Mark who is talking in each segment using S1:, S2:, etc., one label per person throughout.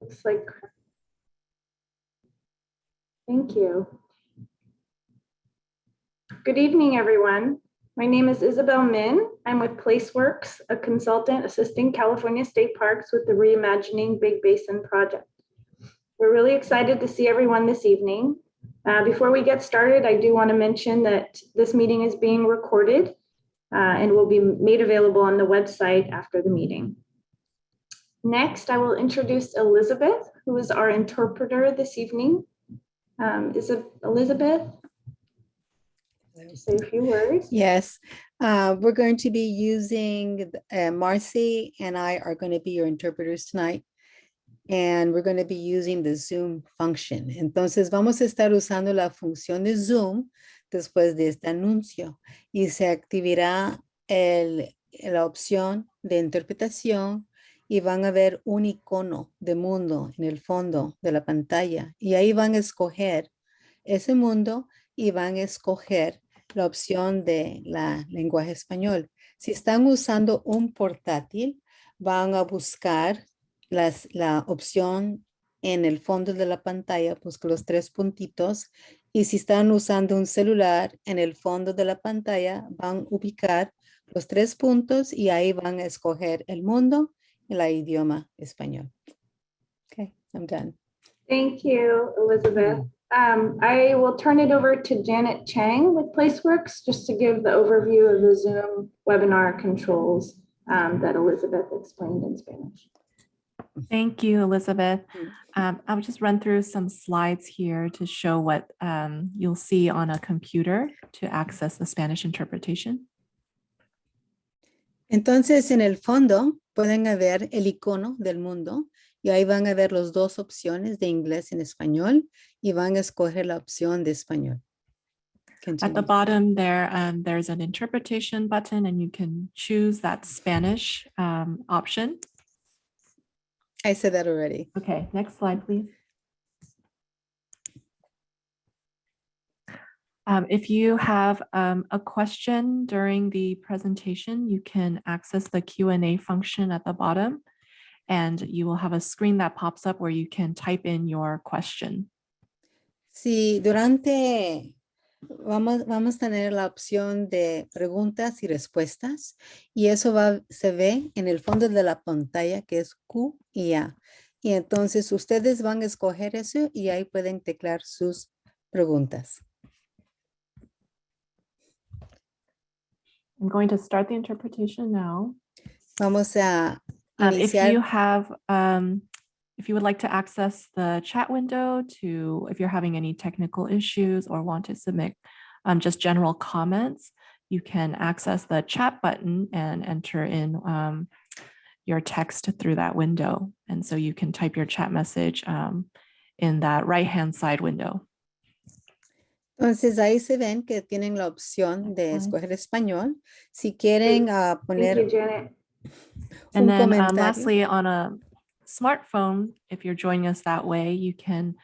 S1: Looks like, thank you. Good evening, everyone. My name is Isabel Min. I'm with PlaceWorks, a consultant assisting California State Parks with the Reimagining Big Basin project. We're really excited to see everyone this evening. Before we get started, I do want to mention that this meeting is being recorded and will be made available on the website after the meeting. Next, I will introduce Elizabeth, who is our interpreter this evening. Is it Elizabeth? Say a few words.
S2: Yes, we're going to be using, Marcy and I are going to be your interpreters tonight. And we're going to be using the Zoom function. Entonces vamos a estar usando la función de Zoom después de este anuncio y se activará la opción de interpretación y van a ver un icono de mundo en el fondo de la pantalla y ahí van a escoger ese mundo y van a escoger la opción de la lenguaje español. Si están usando un portátil, van a buscar la opción en el fondo de la pantalla, busca los 3 puntitos. Y si están usando un celular, en el fondo de la pantalla van a ubicar los 3 puntos y ahí van a escoger el mundo y el idioma español. Okay, I'm done.
S1: Thank you, Elizabeth. I will turn it over to Janet Chang with PlaceWorks just to give the overview of the Zoom webinar controls that Elizabeth explained in Spanish.
S3: Thank you, Elizabeth. I'll just run through some slides here to show what you'll see on a computer to access the Spanish interpretation.
S2: Entonces, en el fondo pueden ver el icono del mundo y ahí van a ver las 2 opciones de inglés en español y van a escoger la opción de español. Continue.
S3: At the bottom there, there's an interpretation button and you can choose that Spanish option.
S2: I said that already.
S3: Okay, next slide, please. If you have a question during the presentation, you can access the Q&A function at the bottom, and you will have a screen that pops up where you can type in your question.
S2: Sí, durante vamos a tener la opción de preguntas y respuestas y eso se ve en el fondo de la pantalla que es Q y A. Y entonces ustedes van a escoger eso y ahí pueden teclear sus preguntas.
S3: I'm going to start the interpretation now.
S2: Vamos a
S3: If
S2: iniciar.
S3: you have, if you would like to access the chat window if you're having any technical issues or want to submit just general comments, you can access the chat button and enter in your text through that window. And so you can type your chat message in that right-hand side window.
S2: Entonces ahí se ven que tienen la opción de escoger español. Si quieren poner
S1: Thank you, Janet.
S3: And then
S2: comentario.
S3: lastly, on a smartphone, if you're joining us that way, you can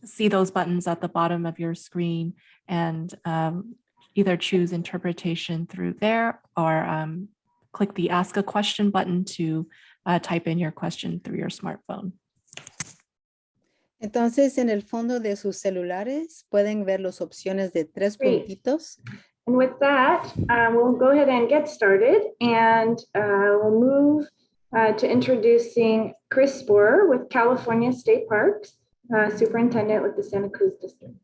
S3: see those buttons at the bottom of your screen and either choose interpretation through there or click the Ask a Question button to type in your question through your smartphone.
S2: Entonces, en el fondo de sus celulares pueden ver las opciones de 3
S1: Great.
S2: puntitos.
S1: And with that, we'll go ahead and get started, and we'll move to introducing Chris Sporer with California State Parks, Superintendent with the Santa Cruz District.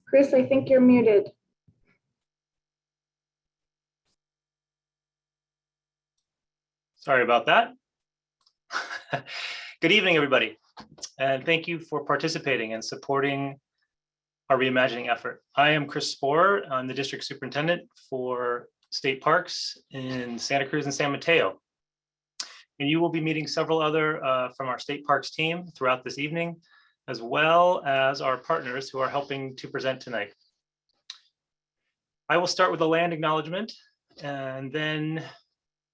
S1: Chris, I think you're muted.
S4: Sorry about that. Good evening, everybody, and thank you for participating and supporting our reimagining effort. I am Chris Sporer. I'm the district superintendent for state parks in Santa Cruz and San Mateo. And you will be meeting several other from our state parks team throughout this evening, as well as our partners who are helping to present tonight. I will start with a land acknowledgement and then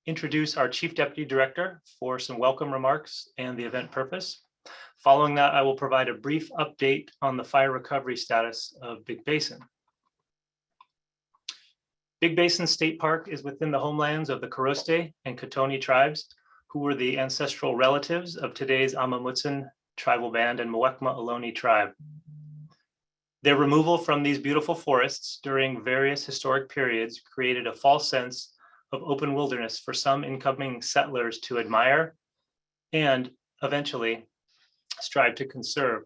S4: introduce our Chief Deputy Director for some welcome remarks and the event purpose. Following that, I will provide a brief update on the fire recovery status of Big Basin. Big Basin State Park is within the homelands of the Koroste and Cotoni tribes, who were the ancestral relatives of today's Mithun tribal band and Muwekma Ohlone tribe. Their removal from these beautiful forests during various historic periods created a false sense of open wilderness for some incoming settlers to admire and eventually strive to conserve.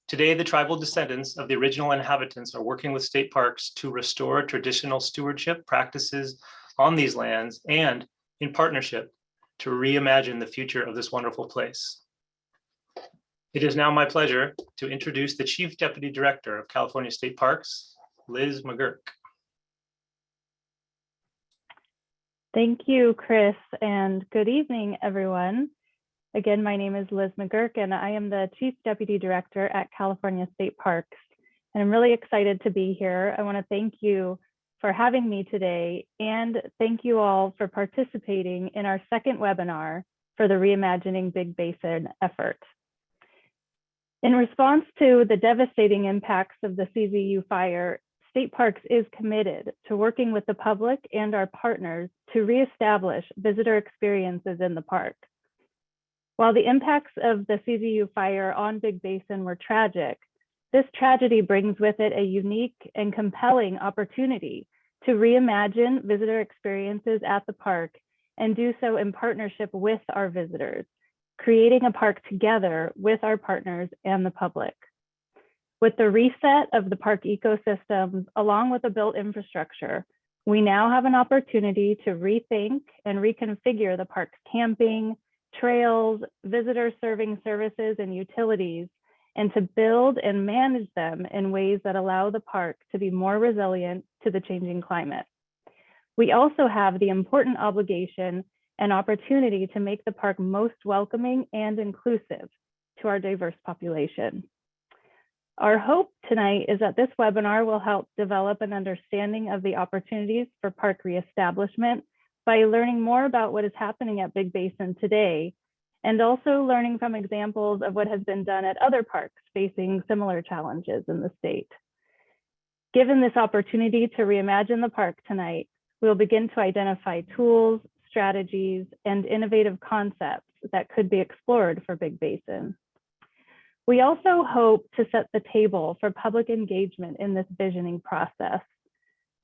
S4: Today, the tribal descendants of the original inhabitants are working with state parks to restore traditional stewardship practices on these lands and, in partnership, to reimagine the future of this wonderful place. It is now my pleasure to introduce the Chief Deputy Director of California State Parks, Liz Mcgurk.
S5: Thank you, Chris, and good evening, everyone. Again, my name is Liz Mcgurk, and I am the Chief Deputy Director at California State Parks. And I'm really excited to be here. I want to thank you for having me today, and thank you all for participating in our second webinar for the Reimagining Big Basin effort. In response to the devastating impacts of the CZU fire, State Parks is committed to working with the public and our partners to reestablish visitor experiences in the park. While the impacts of the CZU fire on Big Basin were tragic, this tragedy brings with it a unique and compelling opportunity to reimagine visitor experiences at the park and do so in partnership with our visitors, creating a park together with our partners and the public. With the reset of the park ecosystems, along with the built infrastructure, we now have an opportunity to rethink and reconfigure the park's camping, trails, visitor serving services, and utilities, and to build and manage them in ways that allow the park to be more resilient to the changing climate. We also have the important obligation and opportunity to make the park most welcoming and inclusive to our diverse population. Our hope tonight is that this webinar will help develop an understanding of the opportunities for park reestablishment by learning more about what is happening at Big Basin today, and also learning from examples of what has been done at other parks facing similar challenges in the state. Given this opportunity to reimagine the park tonight, we'll begin to identify tools, strategies, and innovative concepts that could be explored for Big Basin. We also hope to set the table for public engagement in this visioning process.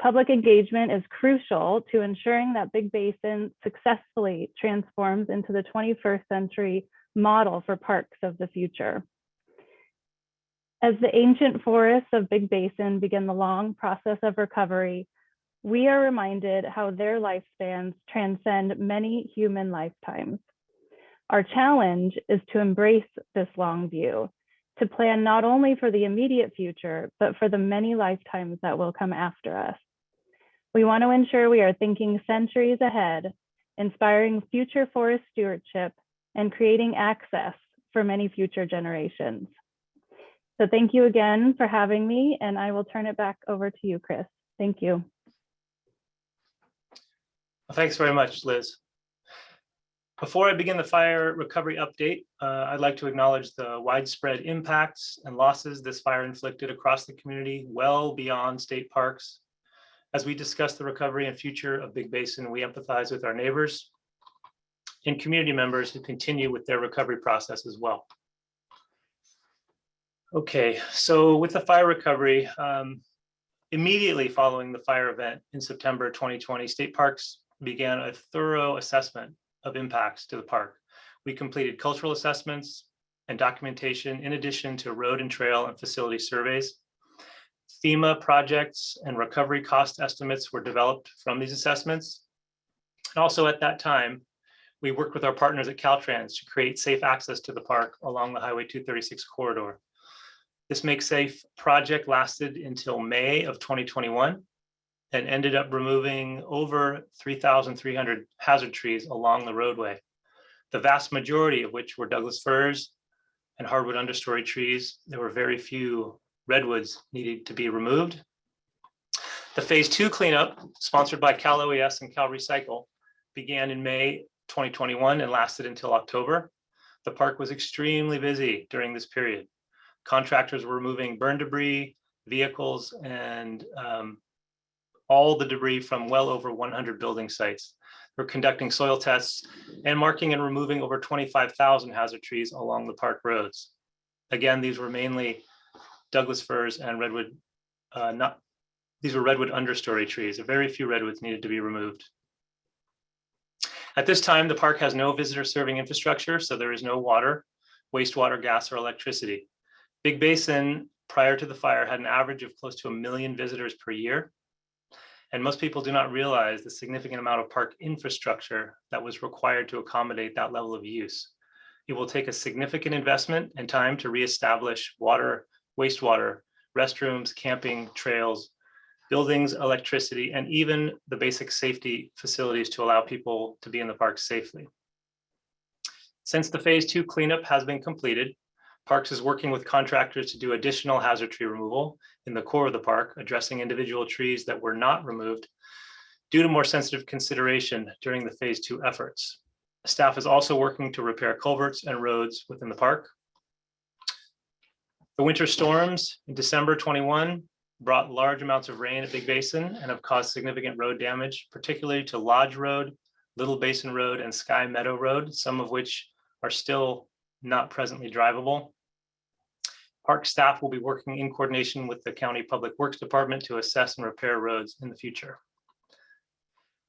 S5: Public engagement is crucial to ensuring that Big Basin successfully transforms into the 21st century model for parks of the future. As the ancient forests of Big Basin begin the long process of recovery, we are reminded how their lifespans transcend many human lifetimes. Our challenge is to embrace this long view, to plan not only for the immediate future, but for the many lifetimes that will come after us. We want to ensure we are thinking centuries ahead, inspiring future forest stewardship, and creating access for many future generations. So thank you again for having me, and I will turn it back over to you, Chris. Thank you.
S4: Well, thanks very much, Liz. Before I begin the fire recovery update, I'd like to acknowledge the widespread impacts and losses this fire inflicted across the community, well beyond state parks. As we discuss the recovery and future of Big Basin, we empathize with our neighbors and community members who continue with their recovery process as well. Okay, so with the fire recovery, immediately following the fire event in September 2020, State Parks began a thorough assessment of impacts to the park. We completed cultural assessments and documentation in addition to road and trail and facility surveys. FEMA projects and recovery cost estimates were developed from these assessments. And also at that time, we worked with our partners at Caltrans to create safe access to the park along the Highway 236 corridor. This Make Safe project lasted until May of 2021 and ended up removing over 3,300 hazard trees along the roadway, the vast majority of which were Douglas firs and hardwood understory trees. There were very few redwoods needed to be removed. The phase 2 cleanup, sponsored by Cal OES and Cal Recycle, began in May 2021 and lasted until October. The park was extremely busy during this period. Contractors were removing burn debris, vehicles, and all the debris from well over 100 building sites. We're conducting soil tests and marking and removing over 25,000 hazard trees along the park roads. Again, these were mainly Douglas firs and redwood, these were redwood understory trees. Very few redwoods needed to be removed. At this time, the park has no visitor serving infrastructure, so there is no water, wastewater, gas, or electricity. Big Basin, prior to the fire, had an average of close to 1 million visitors per year. And most people do not realize the significant amount of park infrastructure that was required to accommodate that level of use. It will take a significant investment and time to reestablish water, wastewater, restrooms, camping, trails, buildings, electricity, and even the basic safety facilities to allow people to be in the park safely. Since the phase 2 cleanup has been completed, Parks is working with contractors to do additional hazard tree removal in the core of the park, addressing individual trees that were not removed due to more sensitive consideration during the phase 2 efforts. Staff is also working to repair culverts and roads within the park. The winter storms in December 21 brought large amounts of rain at Big Basin and have caused significant road damage, particularly to Lodge Road, Little Basin Road, and Sky Meadow Road, some of which are still not presently drivable. Park staff will be working in coordination with the County Public Works Department to assess and repair roads in the future.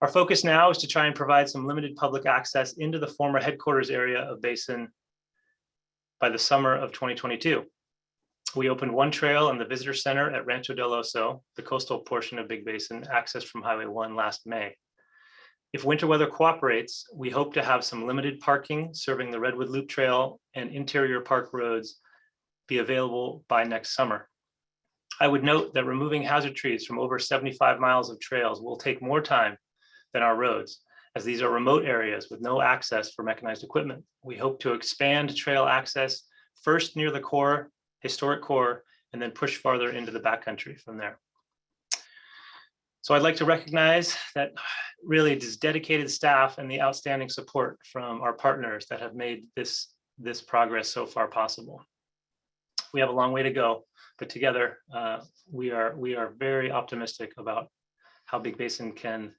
S4: Our focus now is to try and provide some limited public access into the former headquarters area of Basin by the summer of 2022. We opened one trail in the visitor center at Rancho del Oso, the coastal portion of Big Basin, accessed from Highway 1 last May. If winter weather cooperates, we hope to have some limited parking serving the Redwood Loop Trail and interior park roads be available by next summer. I would note that removing hazard trees from over 75 miles of trails will take more time than our roads, as these are remote areas with no access for mechanized equipment. We hope to expand trail access first near the core, historic core, and then push farther into the backcountry from there. So I'd like to recognize that really it is dedicated staff and the outstanding support from our partners that have made this progress so far possible. We have a long way to go, but together we are very optimistic about how Big Basin can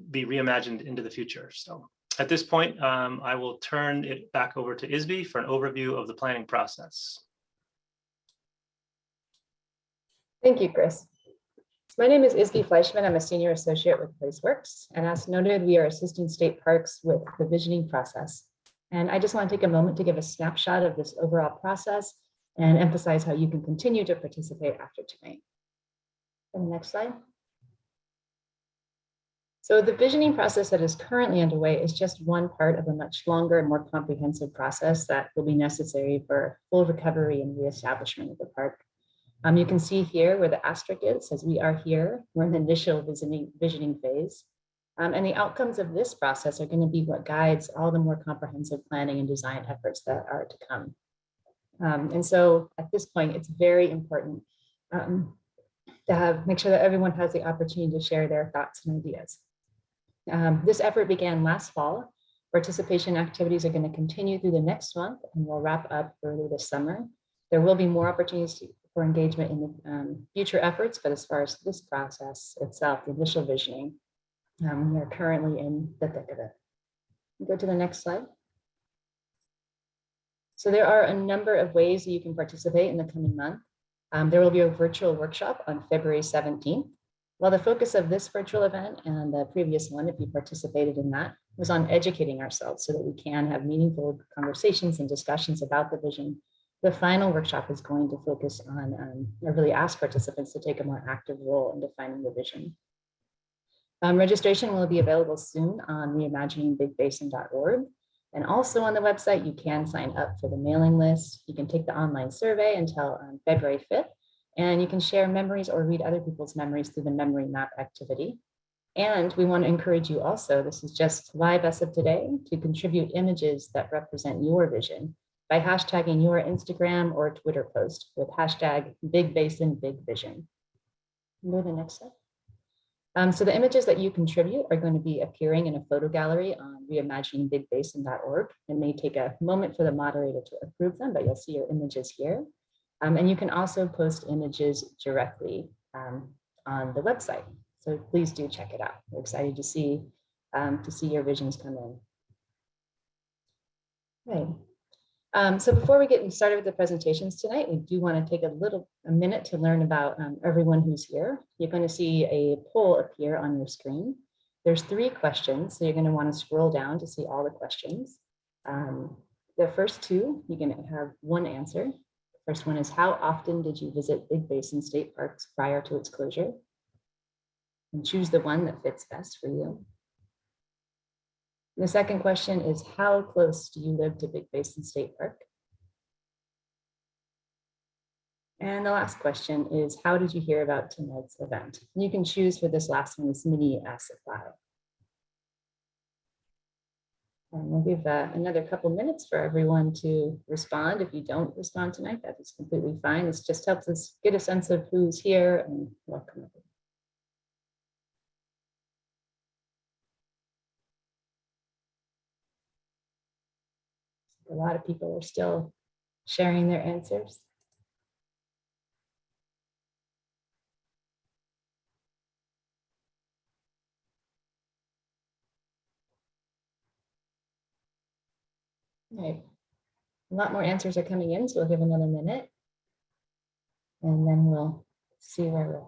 S4: be reimagined into the future. So at this point, I will turn it back over to Isby for an overview of the planning process.
S6: Thank you, Chris. My name is Isby Fleischman. I'm a senior associate with PlaceWorks, and as noted, we are assisting state parks with the visioning process. And I just want to take a moment to give a snapshot of this overall process and emphasize how you can continue to participate after tonight. And the next slide. So the visioning process that is currently underway is just one part of a much longer and more comprehensive process that will be necessary for full recovery and reestablishment of the park. You can see here where the asterisk is, says we are here. We're in the initial visioning phase. And the outcomes of this process are going to be what guides all the more comprehensive planning and design efforts that are to come. And so at this point, it's very important to make sure that everyone has the opportunity to share their thoughts and ideas. This effort began last fall. Participation activities are going to continue through the next month and will wrap up early this summer. There will be more opportunities for engagement in the future efforts, but as far as this process itself, the initial visioning, we are currently in the thick of it. Go to the next slide. So there are a number of ways that you can participate in the coming month. There will be a virtual workshop on February 17th. While the focus of this virtual event and the previous one, if you participated in that, was on educating ourselves so that we can have meaningful conversations and discussions about the vision, the final workshop is going to focus on, or really ask participants to take a more active role in defining the vision. Registration will be available soon on reimaginingbigbasin.org. And also on the website, you can sign up for the mailing list. You can take the online survey until February 5th, and you can share memories or read other people's memories through the memory map activity. And we want to encourage you also, this is just live as of today, to contribute images that represent your vision by hashtagging your Instagram or Twitter post with hashtag #BigBasinBigVision. Go to the next slide. So the images that you contribute are going to be appearing in a photo gallery on reimaginingbigbasin.org. It may take a moment for the moderator to approve them, but you'll see your images here. And you can also post images directly on the website. So please do check it out. We're excited to see your visions come in. Right. So before we get started with the presentations tonight, we do want to take a minute to learn about everyone who's here. You're going to see a poll appear on your screen. There's 3 questions, so you're going to want to scroll down to see all the questions. The first 2, you're going to have 1 answer. The first one is, how often did you visit Big Basin State Parks prior to its closure? And choose the one that fits best for you. The second question is, how close do you live to Big Basin State Park? And the last question is, how did you hear about tonight's event? You can choose for this last one, this mini supply. And we'll give another couple minutes for everyone to respond. If you don't respond tonight, that is completely fine. This just helps us get a sense of who's here and welcome everyone. A lot of people are still sharing their answers. Right. A lot more answers are coming in, so we'll give another minute. And then we'll see where we're.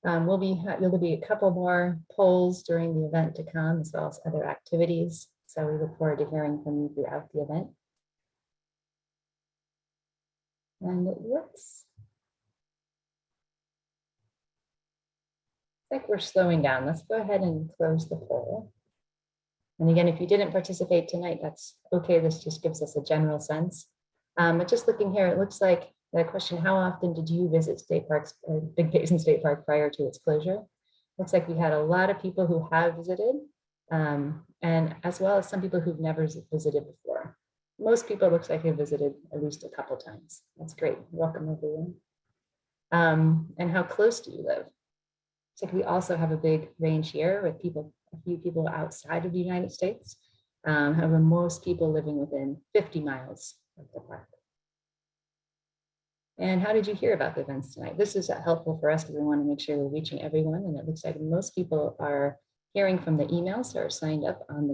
S6: There'll be a couple more polls during the event to come, as well as other activities. So we look forward to hearing from you throughout the event. And it looks like we're slowing down. Let's go ahead and close the poll. And again, if you didn't participate tonight, that's okay. This just gives us a general sense. But just looking here, it looks like the question, how often did you visit state parks, or Big Basin State Park prior to its closure? Looks like we had a lot of people who have visited, and as well as some people who've never visited before. Most people looks like have visited at least a couple times. That's great. Welcome everyone. And how close do you live? Looks like we also have a big range here with a few people outside of the United States. However, most people living within 50 miles of the park. And how did you hear about the events tonight? This is helpful for us because we want to make sure we're reaching everyone. And it looks like most people are hearing from the emails or are signed up on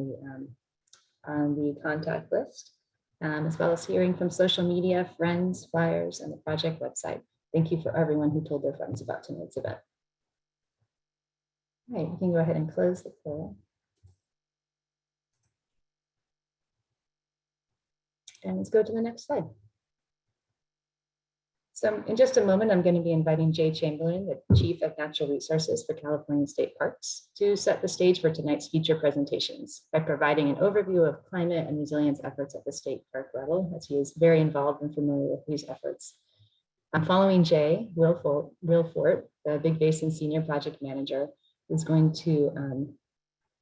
S6: the contact list, as well as hearing from social media, friends, flyers, and the project website. Thank you for everyone who told their friends about tonight's event. All right, we can go ahead and close the poll. And let's go to the next slide. So in just a moment, I'm going to be inviting Jay Chamberlin, the Chief of Natural Resources for California State Parks, to set the stage for tonight's feature presentations by providing an overview of climate and resilience efforts at the state park level, as he is very involved and familiar with these efforts. Following Jay, Will Fort, the Big Basin Senior Project Manager, is going to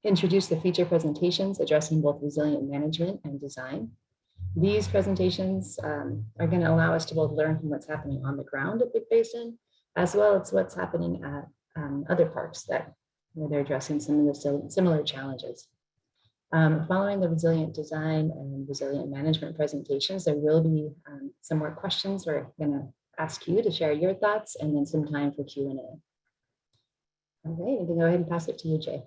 S6: introduce the feature presentations addressing both resilient management and design. These presentations are going to allow us to both learn from what's happening on the ground at Big Basin, as well as what's happening at other parks where they're addressing some of the similar challenges. Following the resilient design and resilient management presentations, there will be some more questions. We're going to ask you to share your thoughts and then some time for Q&A. All right, we can go ahead and pass it to you, Jay.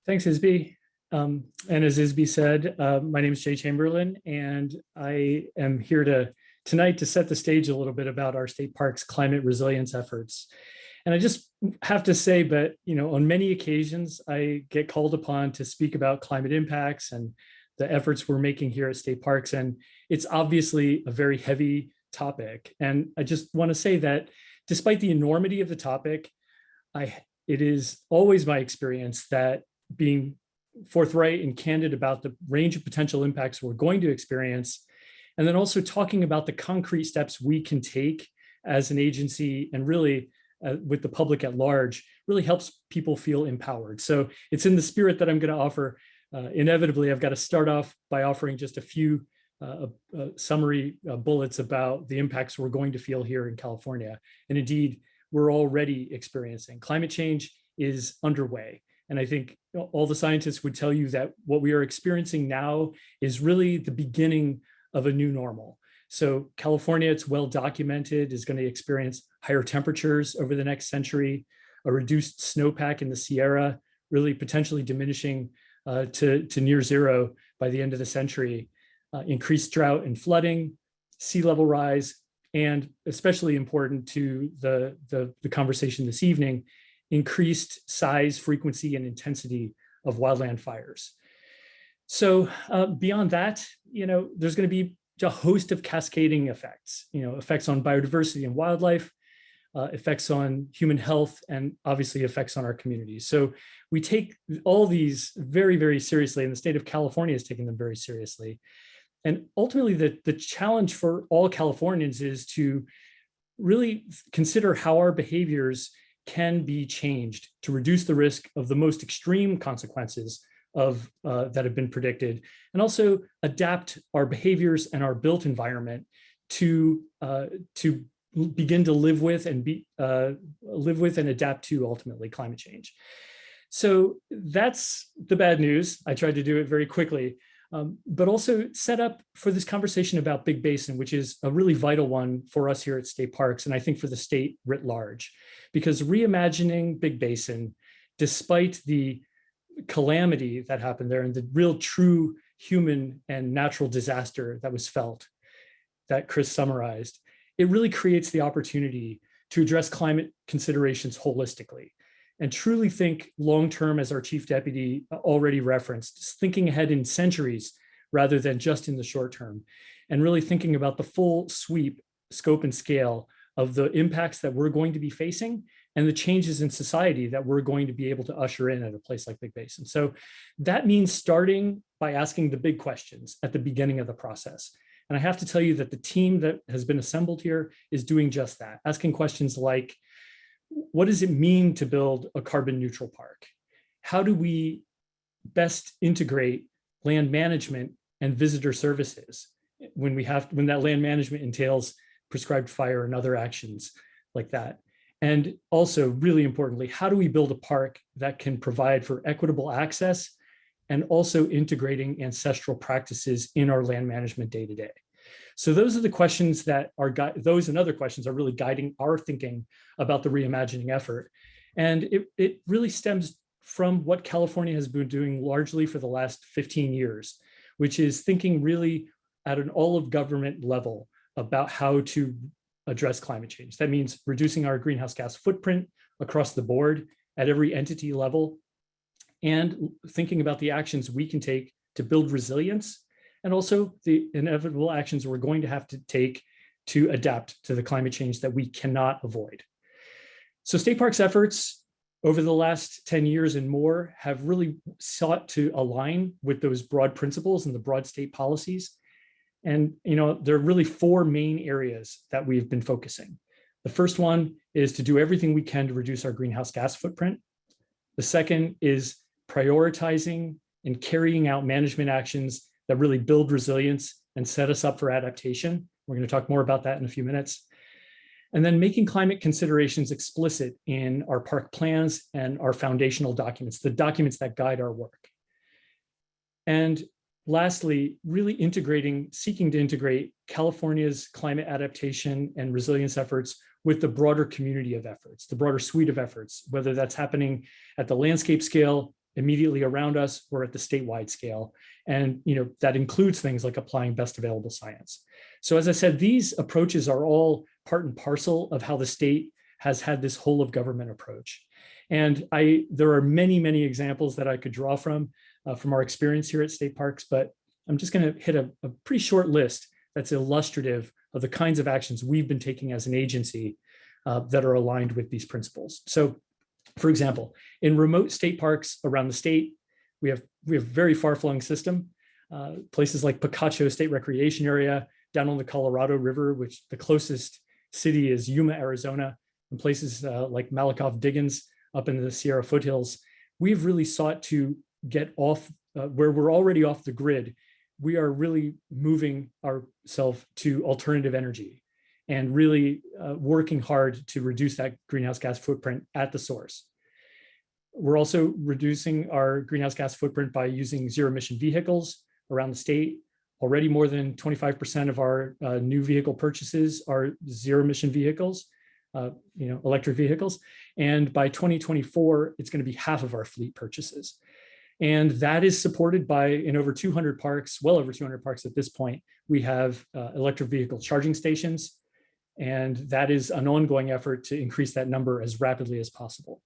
S7: Thanks, Isby. And as Isby said, my name is Jay Chamberlin, and I am here tonight to set the stage a little bit about our state parks climate resilience efforts. And I just have to say, but on many occasions, I get called upon to speak about climate impacts and the efforts we're making here at state parks. And it's obviously a very heavy topic. And I just want to say that despite the enormity of the topic, it is always my experience that being forthright and candid about the range of potential impacts we're going to experience, and then also talking about the concrete steps we can take as an agency and really with the public at large, really helps people feel empowered. So it's in the spirit that I'm going to offer. Inevitably, I've got to start off by offering just a few summary bullets about the impacts we're going to feel here in California. And indeed, we're already experiencing. Climate change is underway. And I think all the scientists would tell you that what we are experiencing now is really the beginning of a new normal. So California, it's well documented, is going to experience higher temperatures over the next century, a reduced snowpack in the Sierra, really potentially diminishing to near zero by the end of the century, increased drought and flooding, sea level rise, and especially important to the conversation this evening, increased size, frequency, and intensity of wildland fires. So beyond that, there's going to be a host of cascading effects, effects on biodiversity and wildlife, effects on human health, and obviously effects on our communities. So we take all these very, very seriously, and the state of California is taking them very seriously. And ultimately, the challenge for all Californians is to really consider how our behaviors can be changed to reduce the risk of the most extreme consequences of that have been predicted, and also adapt our behaviors and our built environment to begin to live with and adapt to ultimately climate change. So that's the bad news. I tried to do it very quickly, but also set up for this conversation about Big Basin, which is a really vital one for us here at State Parks, and I think for the state writ large, because reimagining Big Basin, despite the calamity that happened there and the real true human and natural disaster that was felt, that Chris summarized, it really creates the opportunity to address climate considerations holistically and truly think long-term, as our chief deputy already referenced, thinking ahead in centuries rather than just in the short term, and really thinking about the full sweep, scope, and scale of the impacts that we're going to be facing and the changes in society that we're going to be able to usher in at a place like Big Basin. So that means starting by asking the big questions at the beginning of the process. And I have to tell you that the team that has been assembled here is doing just that, asking questions like, what does it mean to build a carbon neutral park? How do we best integrate land management and visitor services when that land management entails prescribed fire and other actions like that? And also, really importantly, how do we build a park that can provide for equitable access and also integrating ancestral practices in our land management day to day? So those are the questions that are, those and other questions are really guiding our thinking about the reimagining effort. And it really stems from what California has been doing largely for the last 15 years, which is thinking really at an all of government level about how to address climate change. That means reducing our greenhouse gas footprint across the board at every entity level, and thinking about the actions we can take to build resilience, and also the inevitable actions we're going to have to take to adapt to the climate change that we cannot avoid. So State Parks efforts over the last 10 years and more have really sought to align with those broad principles and the broad state policies. And there are really four main areas that we've been focusing. The first one is to do everything we can to reduce our greenhouse gas footprint. The second is prioritizing and carrying out management actions that really build resilience and set us up for adaptation. We're going to talk more about that in a few minutes. And then making climate considerations explicit in our park plans and our foundational documents, the documents that guide our work. And lastly, really seeking to integrate California's climate adaptation and resilience efforts with the broader community of efforts, the broader suite of efforts, whether that's happening at the landscape scale immediately around us or at the statewide scale. And that includes things like applying best available science. So as I said, these approaches are all part and parcel of how the state has had this whole of government approach. And there are many, many examples that I could draw from our experience here at State Parks, but I'm just going to hit a pretty short list that's illustrative of the kinds of actions we've been taking as an agency that are aligned with these principles. So, for example, in remote state parks around the state, we have very far-flung system, places like Picacho State Recreation Area, down on the Colorado River, which the closest city is Yuma, Arizona, and places like Malakoff Diggins up in the Sierra foothills. We've really sought to get off where we're already off the grid. We are really moving ourselves to alternative energy and really working hard to reduce that greenhouse gas footprint at the source. We're also reducing our greenhouse gas footprint by using zero emission vehicles around the state. Already more than 25% of our new vehicle purchases are zero emission vehicles, electric vehicles. And by 2024, it's going to be half of our fleet purchases. And that is supported by, in over 200 parks, well over 200 parks at this point, we have electric vehicle charging stations. And that is an ongoing effort to increase that number as rapidly as possible.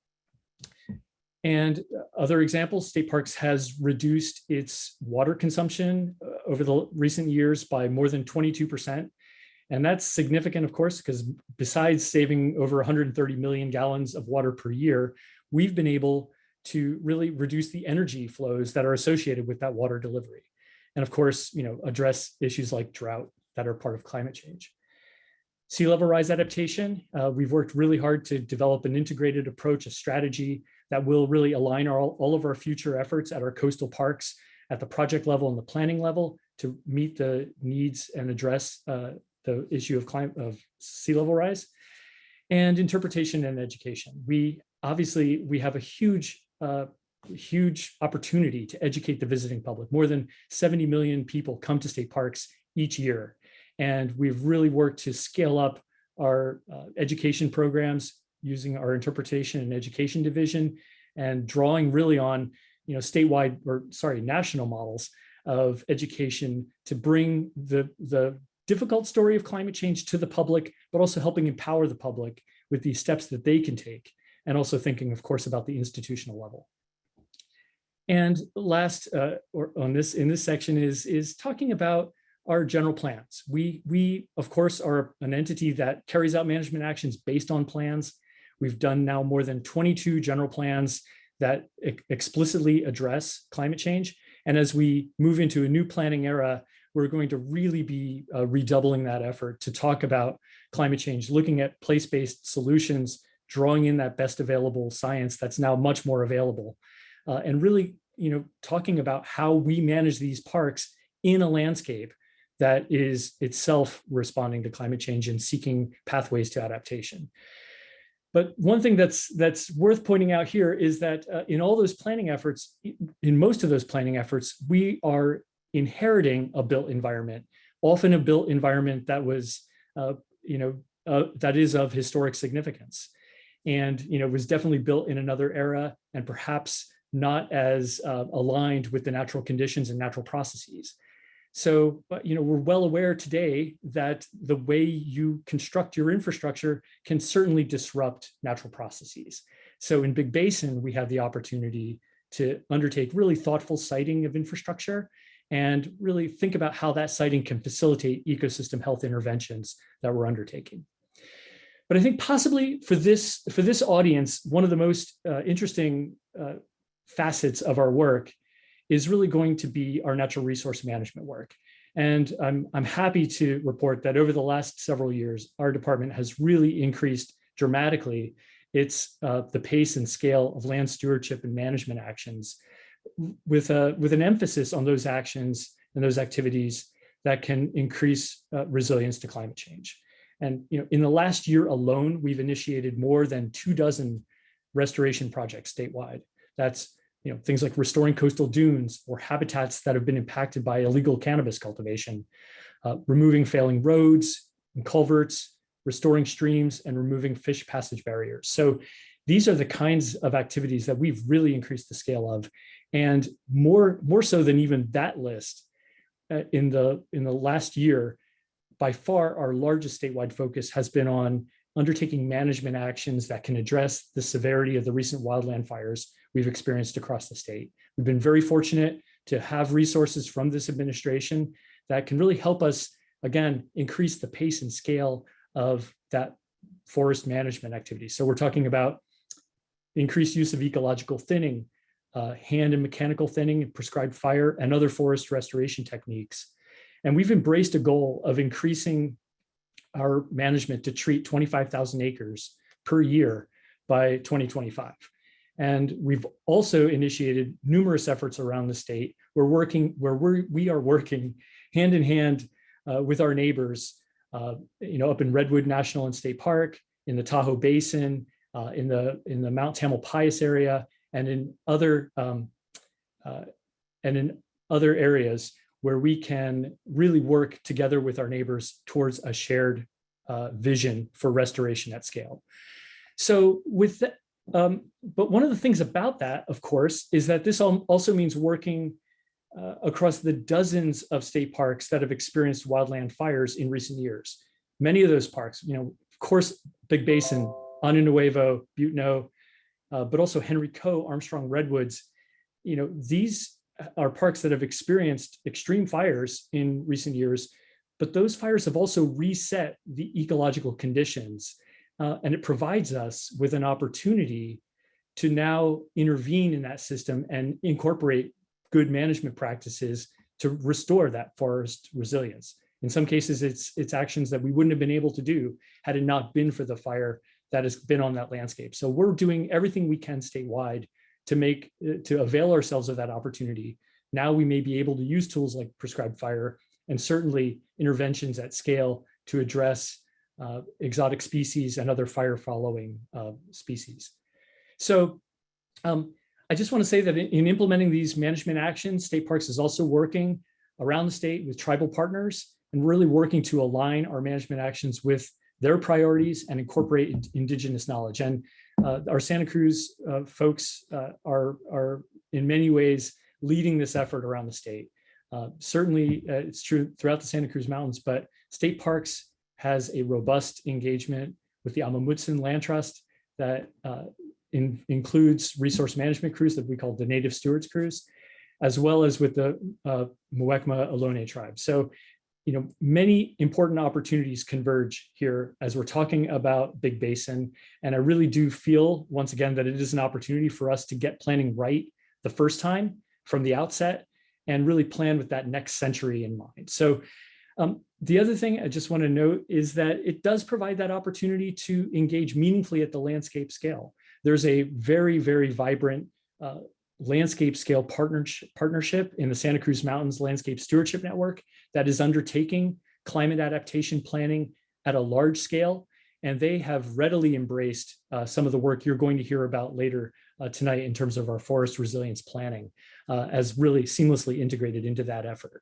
S7: And other examples, State Parks has reduced its water consumption over the recent years by more than 22%. And that's significant, of course, because besides saving over 130 million gallons of water per year, we've been able to really reduce the energy flows that are associated with that water delivery. And of course, address issues like drought that are part of climate change. Sea level rise adaptation, we've worked really hard to develop an integrated approach, a strategy that will really align all of our future efforts at our coastal parks at the project level and the planning level to meet the needs and address the issue of sea level rise. And interpretation and education. We have a huge opportunity to educate the visiting public. More than 70 million people come to state parks each year. And we've really worked to scale up our education programs using our interpretation and education division and drawing really on national models of education to bring the difficult story of climate change to the public, but also helping empower the public with the steps that they can take, and also thinking, of course, about the institutional level. And last, in this section is talking about our general plans. We of course are an entity that carries out management actions based on plans. We've done now more than 22 general plans that explicitly address climate change. And as we move into a new planning era, we're going to really be redoubling that effort to talk about climate change, looking at place-based solutions, drawing in that best available science that's now much more available, and really, talking about how we manage these parks in a landscape that is itself responding to climate change and seeking pathways to adaptation. But one thing that's worth pointing out here is that in all those planning efforts, in most of those planning efforts, we are inheriting a built environment, often a built environment that was, that is of historic significance, and was definitely built in another era and perhaps not as aligned with the natural conditions and natural processes. So, we're well aware today that the way you construct your infrastructure can certainly disrupt natural processes. So in Big Basin, we have the opportunity to undertake really thoughtful siting of infrastructure and really think about how that siting can facilitate ecosystem health interventions that we're undertaking. But I think possibly for this audience, one of the most interesting facets of our work is really going to be our natural resource management work. And I'm happy to report that over the last several years, our department has really increased dramatically the pace and scale of land stewardship and management actions with an emphasis on those actions and those activities that can increase resilience to climate change. And in the last year alone, we've initiated more than 24 restoration projects statewide. That's things like restoring coastal dunes or habitats that have been impacted by illegal cannabis cultivation, removing failing roads and culverts, restoring streams, and removing fish passage barriers. So these are the kinds of activities that we've really increased the scale of. And more so than even that list, in the last year, by far our largest statewide focus has been on undertaking management actions that can address the severity of the recent wildland fires we've experienced across the state. We've been very fortunate to have resources from this administration that can really help us, again, increase the pace and scale of that forest management activity. So we're talking about increased use of ecological thinning, hand and mechanical thinning, prescribed fire, and other forest restoration techniques. And we've embraced a goal of increasing our management to treat 25,000 acres per year by 2025. And we've also initiated numerous efforts around the state. We are working hand in hand with our neighbors, up in Redwood National and State Park, in the Tahoe Basin, in the Mount Tamalpais area, and in other areas where we can really work together with our neighbors towards a shared vision for restoration at scale. So with that, but one of the things about that, of course, is that this also means working across the dozens of state parks that have experienced wildland fires in recent years. Many of those parks, of course, Big Basin, Nuevo, Butanol, but also Henry Coe, Armstrong Redwoods. These are parks that have experienced extreme fires in recent years, but those fires have also reset the ecological conditions, and it provides us with an opportunity to now intervene in that system and incorporate good management practices to restore that forest resilience. In some cases, it's actions that we wouldn't have been able to do had it not been for the fire that has been on that landscape. So we're doing everything we can statewide to avail ourselves of that opportunity. Now we may be able to use tools like prescribed fire and certainly interventions at scale to address exotic species and other fire following species. So I just want to say that in implementing these management actions, State Parks is also working around the state with tribal partners and really working to align our management actions with their priorities and incorporate indigenous knowledge. And our Santa Cruz folks are in many ways leading this effort around the state. Certainly it's true throughout the Santa Cruz Mountains, but State Parks has a robust engagement with the Mithun Land Trust that includes resource management crews that we call the Native Stewards crews, as well as with the Muwekma Ohlone tribe. So, many important opportunities converge here as we're talking about Big Basin. And I really do feel, once again, that it is an opportunity for us to get planning right the first time from the outset and really plan with that next century in mind. So the other thing I just want to note is that it does provide that opportunity to engage meaningfully at the landscape scale. There's a very, very vibrant landscape scale partnership in the Santa Cruz Mountains Landscape Stewardship Network that is undertaking climate adaptation planning at a large scale. And they have readily embraced some of the work you're going to hear about later tonight in terms of our forest resilience planning as really seamlessly integrated into that effort.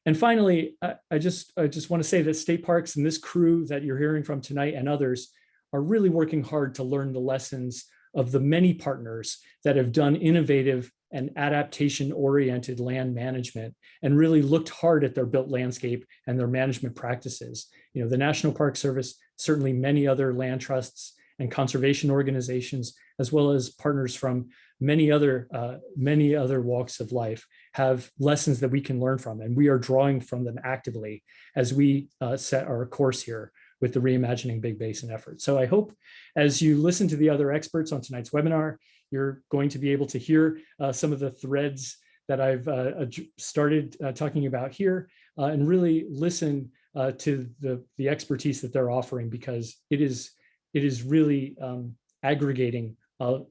S7: And finally, I just want to say that State Parks and this crew that you're hearing from tonight and others are really working hard to learn the lessons of the many partners that have done innovative and adaptation-oriented land management and really looked hard at their built landscape and their management practices. The National Park Service, certainly many other land trusts and conservation organizations, as well as partners from many other walks of life, have lessons that we can learn from, and we are drawing from them actively as we set our course here with the Reimagining Big Basin effort. So I hope as you listen to the other experts on tonight's webinar, you're going to be able to hear some of the threads that I've started talking about here and really listen to the expertise that they're offering, because it is really aggregating a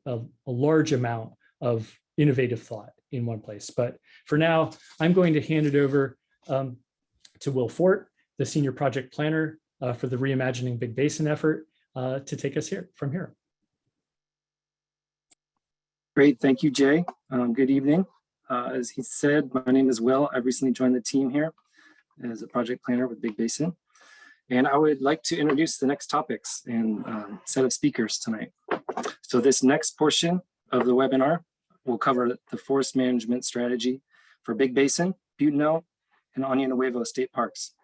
S7: large amount of innovative thought in one place. But for now, I'm going to hand it over to Will Fort, the Senior Project Planner for the Reimagining Big Basin effort, to take us from here.
S8: Great, thank you, Jay. Good evening. As he said, my name is Will. I recently joined the team here as a project planner with Big Basin. And I would like to introduce the next topics and set of speakers tonight. So this next portion of the webinar will cover the forest management strategy for Big Basin, Butanol, and Nuevo state parks.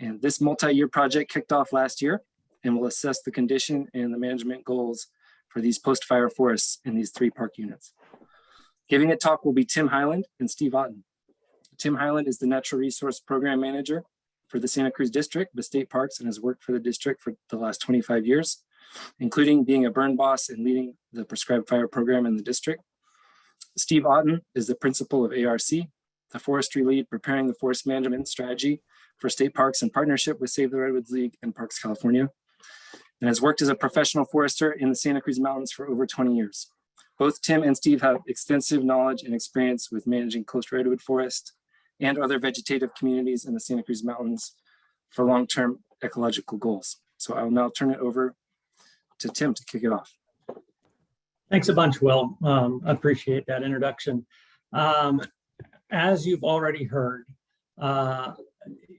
S8: And this multi-year project kicked off last year and will assess the condition and the management goals for these post-fire forests in these 3 park units. Giving a talk will be Tim Hyland and Steve Otten. Tim Hyland is the Natural Resource Program Manager for the Santa Cruz District, the state parks, and has worked for the district for the last 25 years, including being a burn boss and leading the prescribed fire program in the district. Steve Otten is the principal of ARC, the forestry lead preparing the forest management strategy for state parks in partnership with Save the Redwoods League and Parks California, and has worked as a professional forester in the Santa Cruz Mountains for over 20 years. Both Tim and Steve have extensive knowledge and experience with managing coast redwood forest and other vegetative communities in the Santa Cruz Mountains for long-term ecological goals. So I will now turn it over to Tim to kick it off.
S9: Thanks a bunch, Will. Appreciate that introduction. As you've already heard, on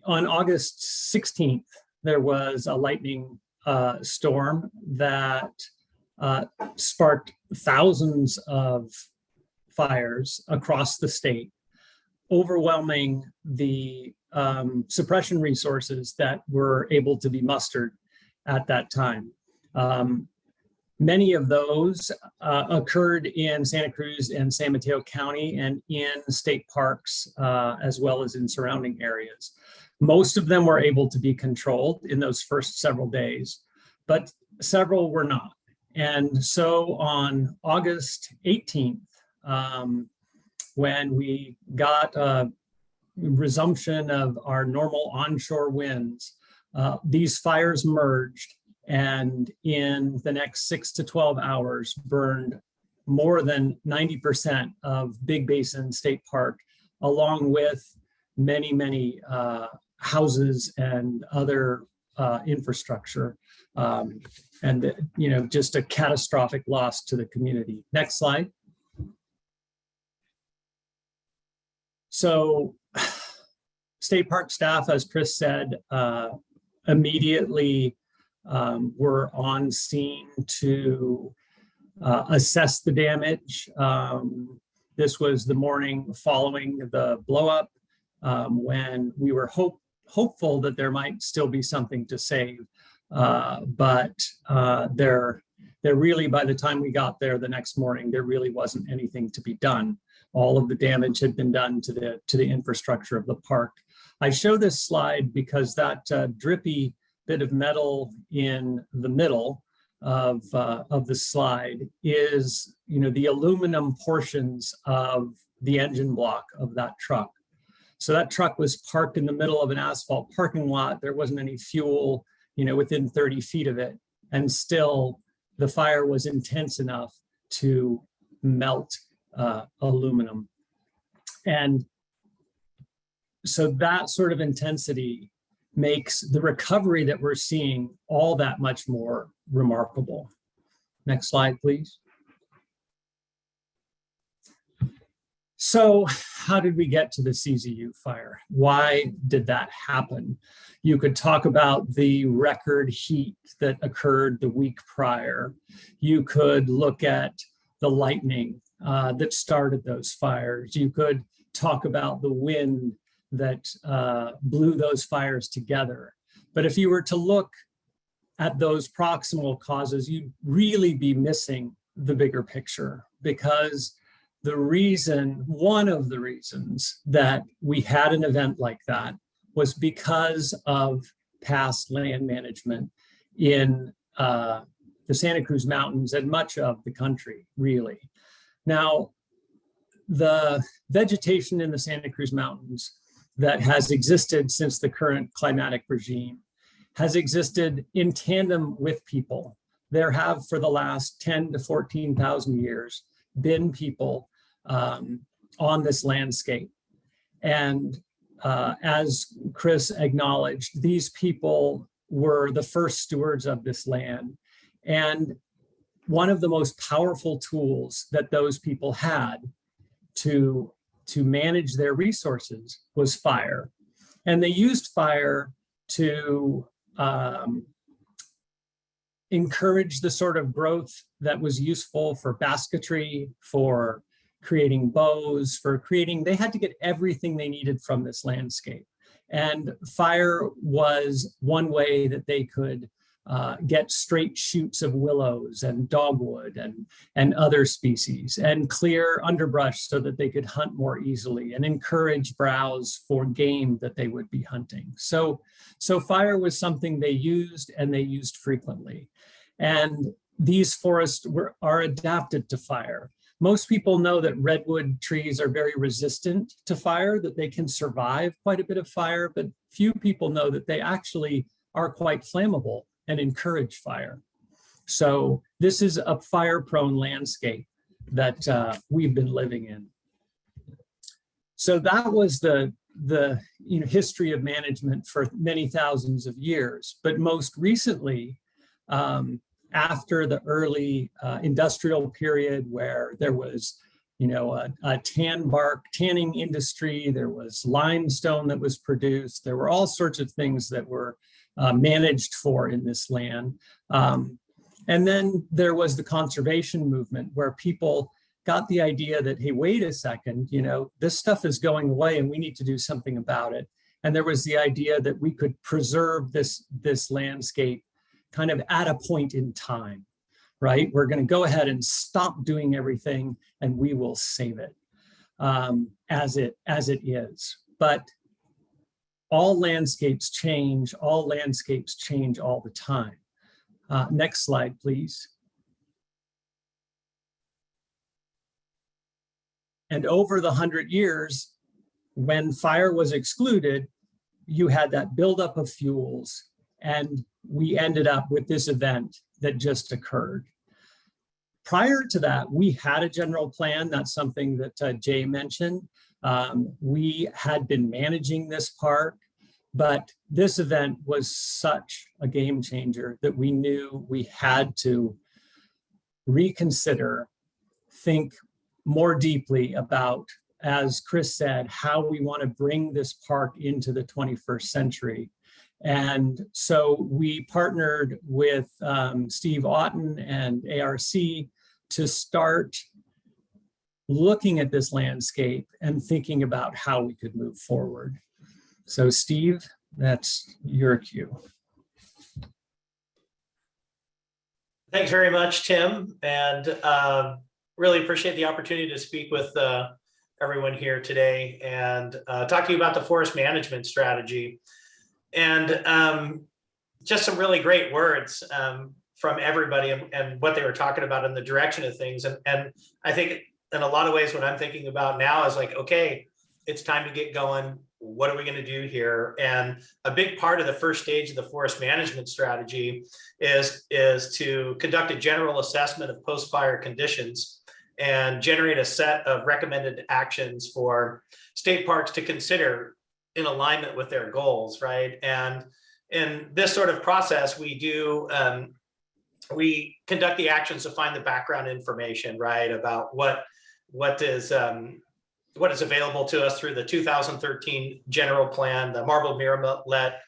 S9: August 16th, there was a lightning storm that sparked thousands of fires across the state, overwhelming the suppression resources that were able to be mustered at that time. Many of those occurred in Santa Cruz and San Mateo County and in state parks, as well as in surrounding areas. Most of them were able to be controlled in those first several days, but several were not. And so on August 18th, when we got a resumption of our normal onshore winds, these fires merged, and in the next 6 to 12 hours burned more than 90% of Big Basin State Park, along with many, many houses and other infrastructure. And just a catastrophic loss to the community. Next slide. So state park staff, as Chris said, immediately were on scene to assess the damage. This was the morning following the blow up, when we were hopeful that there might still be something to save. But there really, by the time we got there the next morning, there really wasn't anything to be done. All of the damage had been done to the infrastructure of the park. I show this slide because that drippy bit of metal in the middle of the slide is, the aluminum portions of the engine block of that truck. So that truck was parked in the middle of an asphalt parking lot. There wasn't any fuel, within 30 feet of it. And still the fire was intense enough to melt aluminum. And so that sort of intensity makes the recovery that we're seeing all that much more remarkable. Next slide, please. So how did we get to the CZU fire? Why did that happen? You could talk about the record heat that occurred the week prior. You could look at the lightning that started those fires. You could talk about the wind that blew those fires together. But if you were to look at those proximal causes, you'd really be missing the bigger picture, because one of the reasons that we had an event like that was because of past land management in the Santa Cruz Mountains and much of the country, really. Now, the vegetation in the Santa Cruz Mountains that has existed since the current climatic regime has existed in tandem with people. There have, for the last 10 to 14,000 years, been people on this landscape. And as Chris acknowledged, these people were the first stewards of this land. And one of the most powerful tools that those people had to manage their resources was fire. And they used fire to encourage the sort of growth that was useful for basketry, for creating bows, they had to get everything they needed from this landscape. And fire was one way that they could get straight shoots of willows and dogwood and other species, and clear underbrush so that they could hunt more easily, and encourage browse for game that they would be hunting. So fire was something they used, and they used frequently. And these forests are adapted to fire. Most people know that redwood trees are very resistant to fire, that they can survive quite a bit of fire, but few people know that they actually are quite flammable and encourage fire. So this is a fire-prone landscape that we've been living in. So that was the history of management for many thousands of years. But most recently, after the early industrial period where there was, a tanning industry, there was limestone that was produced, there were all sorts of things that were managed for in this land. And then there was the conservation movement where people got the idea that, hey, wait a second, this stuff is going away and we need to do something about it. And there was the idea that we could preserve this landscape kind of at a point in time, right? We're going to go ahead and stop doing everything and we will save it as it is. But all landscapes change all the time. Next slide, please. And over the 100 years, when fire was excluded, you had that buildup of fuels, and we ended up with this event that just occurred. Prior to that, we had a general plan. That's something that Jay mentioned. We had been managing this park, but this event was such a game changer that we knew we had to reconsider, think more deeply about, as Chris said, how we want to bring this park into the 21st century. And so we partnered with Steve Otten and ARC to start looking at this landscape and thinking about how we could move forward. So Steve, that's your cue.
S10: Thanks very much, Tim, and really appreciate the opportunity to speak with everyone here today and talk to you about the forest management strategy. And just some really great words from everybody and what they were talking about in the direction of things. And I think in a lot of ways, what I'm thinking about now is like, okay, it's time to get going. What are we going to do here? And a big part of the first stage of the forest management strategy is to conduct a general assessment of post-fire conditions and generate a set of recommended actions for state parks to consider in alignment with their goals, right? And in this sort of process, we conduct the actions to find the background information, right, about what is available to us through the 2013 general plan, the Marble Mirror-let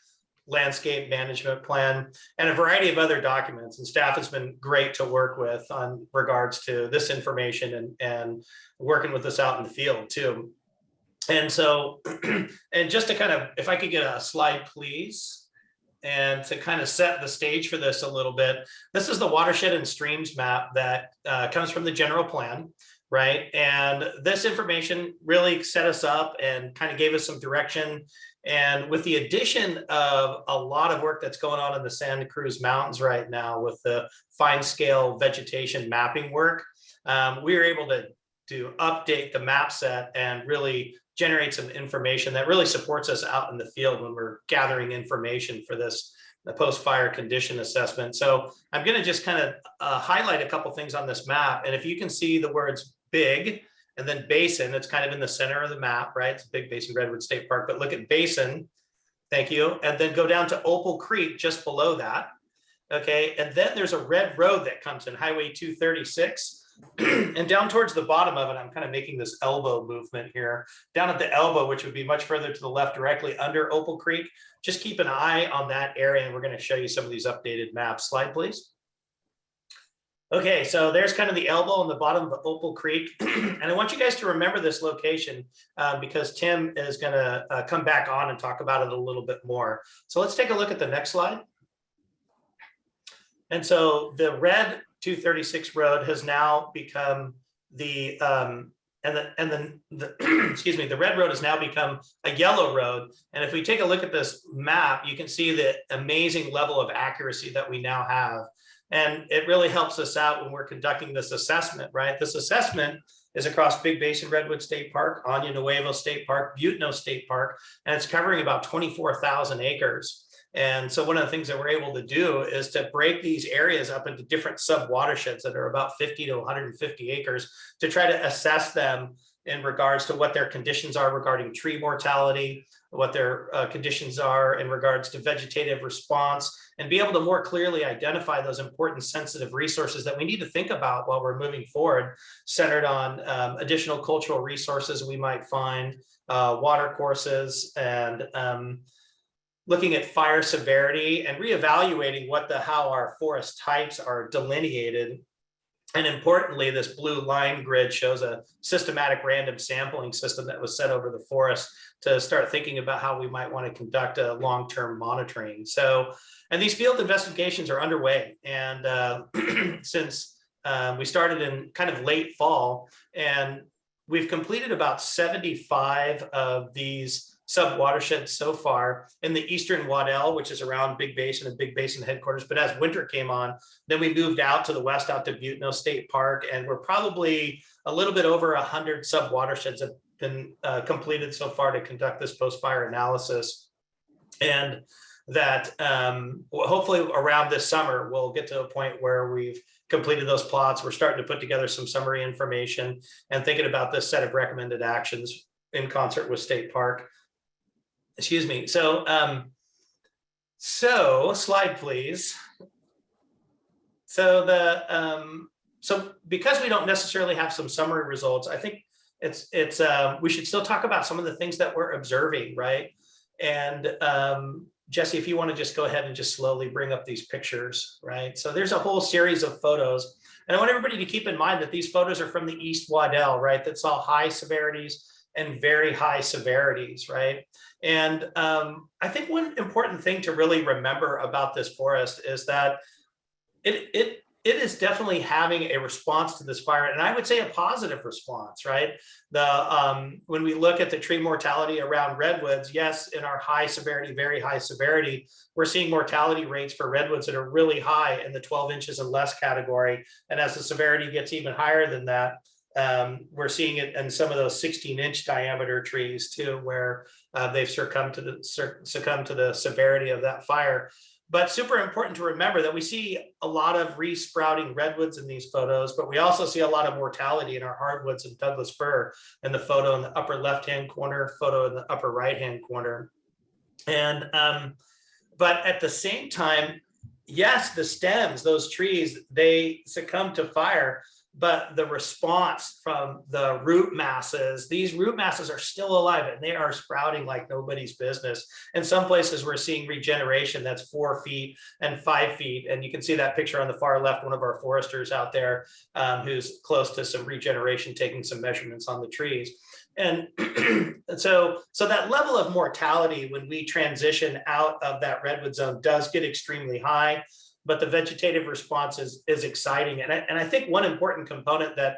S10: landscape management plan, and a variety of other documents. And staff has been great to work with on regards to this information and working with us out in the field too. And so, and just to kind of, if I could get a slide, please, and to kind of set the stage for this a little bit, this is the Watershed and Streams Map that comes from the general plan, right? And this information really set us up and kind of gave us some direction. And with the addition of a lot of work that's going on in the Santa Cruz Mountains right now with the fine scale vegetation mapping work, we were able to update the map set and really generate some information that really supports us out in the field when we're gathering information for the post-fire condition assessment. So I'm going to just kind of highlight a couple things on this map. And if you can see the words big and then basin, it's kind of in the center of the map, right? It's Big Basin Redwood State Park, but look at basin, thank you. And then go down to Opal Creek just below that. Okay, and then there's a red road that comes in, Highway 236. And down towards the bottom of it, I'm kind of making this elbow movement here. Down at the elbow, which would be much further to the left, directly under Opal Creek. Just keep an eye on that area, and we're going to show you some of these updated maps. Slide, please. Okay, so there's kind of the elbow on the bottom of the Opal Creek. And I want you guys to remember this location because Tim is going to come back on and talk about it a little bit more. So let's take a look at the next slide. And so the red 236 road has now become the excuse me, the red road has now become a yellow road. And if we take a look at this map, you can see the amazing level of accuracy that we now have. And it really helps us out when we're conducting this assessment, right? This assessment is across Big Basin Redwood State Park, Nuevo State Park, Butanol State Park, and it's covering about 24,000 acres. And so one of the things that we're able to do is to break these areas up into different sub-watersheds that are about 50 to 150 acres to try to assess them in regards to what their conditions are regarding tree mortality, what their conditions are in regards to vegetative response, and be able to more clearly identify those important sensitive resources that we need to think about while we're moving forward, centered on additional cultural resources we might find, water courses, and looking at fire severity and reevaluating how our forest types are delineated. And importantly, this blue line grid shows a systematic random sampling system that was set over the forest to start thinking about how we might want to conduct a long-term monitoring. So, and these field investigations are underway. And since we started in kind of late fall, and we've completed about 75 of these sub-watersheds so far in the eastern Waddell, which is around Big Basin and Big Basin headquarters. But as winter came on, then we moved out to the west, out to Butanol State Park, and we're probably a little bit over 100 sub-watersheds have been completed so far to conduct this post-fire analysis. And that hopefully around this summer, we'll get to a point where we've completed those plots. We're starting to put together some summary information and thinking about this set of recommended actions in concert with State Park. Excuse me. So, slide please. So so because we don't necessarily have some summary results, I think we should still talk about some of the things that we're observing, right? And Jesse, if you want to just go ahead and just slowly bring up these pictures, right? So there's a whole series of photos, and I want everybody to keep in mind that these photos are from the East Waddell, right? That saw high severities and very high severities, right? And I think one important thing to really remember about this forest is that it is definitely having a response to this fire, and I would say a positive response, right? When we look at the tree mortality around redwoods, yes, in our high severity, very high severity, we're seeing mortality rates for redwoods that are really high in the 12 inches and less category. And as the severity gets even higher than that, we're seeing it in some of those 16-inch diameter trees too, where they've succumbed to the severity of that fire. But super important to remember that we see a lot of resprouting redwoods in these photos, but we also see a lot of mortality in our hardwoods and Douglas fir in the photo in the upper left-hand corner, photo in the upper right-hand corner. And but at the same time, yes, the stems, those trees, they succumb to fire, but the response from the root masses, these root masses are still alive and they are sprouting like nobody's business. In some places we're seeing regeneration that's 4 feet and 5 feet. And you can see that picture on the far left, one of our foresters out there who's close to some regeneration, taking some measurements on the trees. And so that level of mortality when we transition out of that redwood zone does get extremely high, but the vegetative response is exciting. And I think one important component that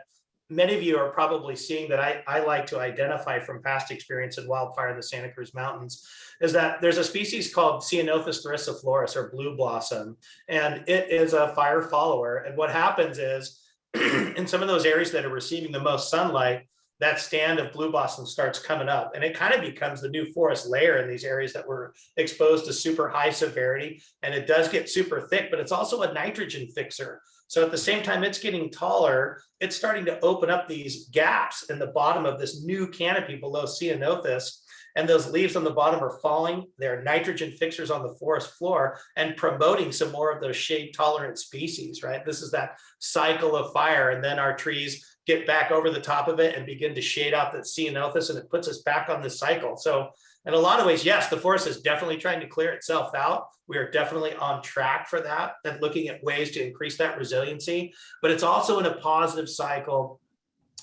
S10: many of you are probably seeing that I like to identify from past experience in wildfire in the Santa Cruz Mountains is that there's a species called Ceanothus thericiflorus, or blue blossom, and it is a fire follower. And what happens is in some of those areas that are receiving the most sunlight, that stand of blue blossom starts coming up, and it kind of becomes the new forest layer in these areas that were exposed to super high severity. And it does get super thick, but it's also a nitrogen fixer. So at the same time it's getting taller, it's starting to open up these gaps in the bottom of this new canopy below Ceanothus. And those leaves on the bottom are falling. They're nitrogen fixers on the forest floor and promoting some more of those shade tolerant species, right? This is that cycle of fire. And then our trees get back over the top of it and begin to shade out that Ceanothus, and it puts us back on this cycle. So in a lot of ways, yes, the forest is definitely trying to clear itself out. We are definitely on track for that and looking at ways to increase that resiliency, but it's also in a positive cycle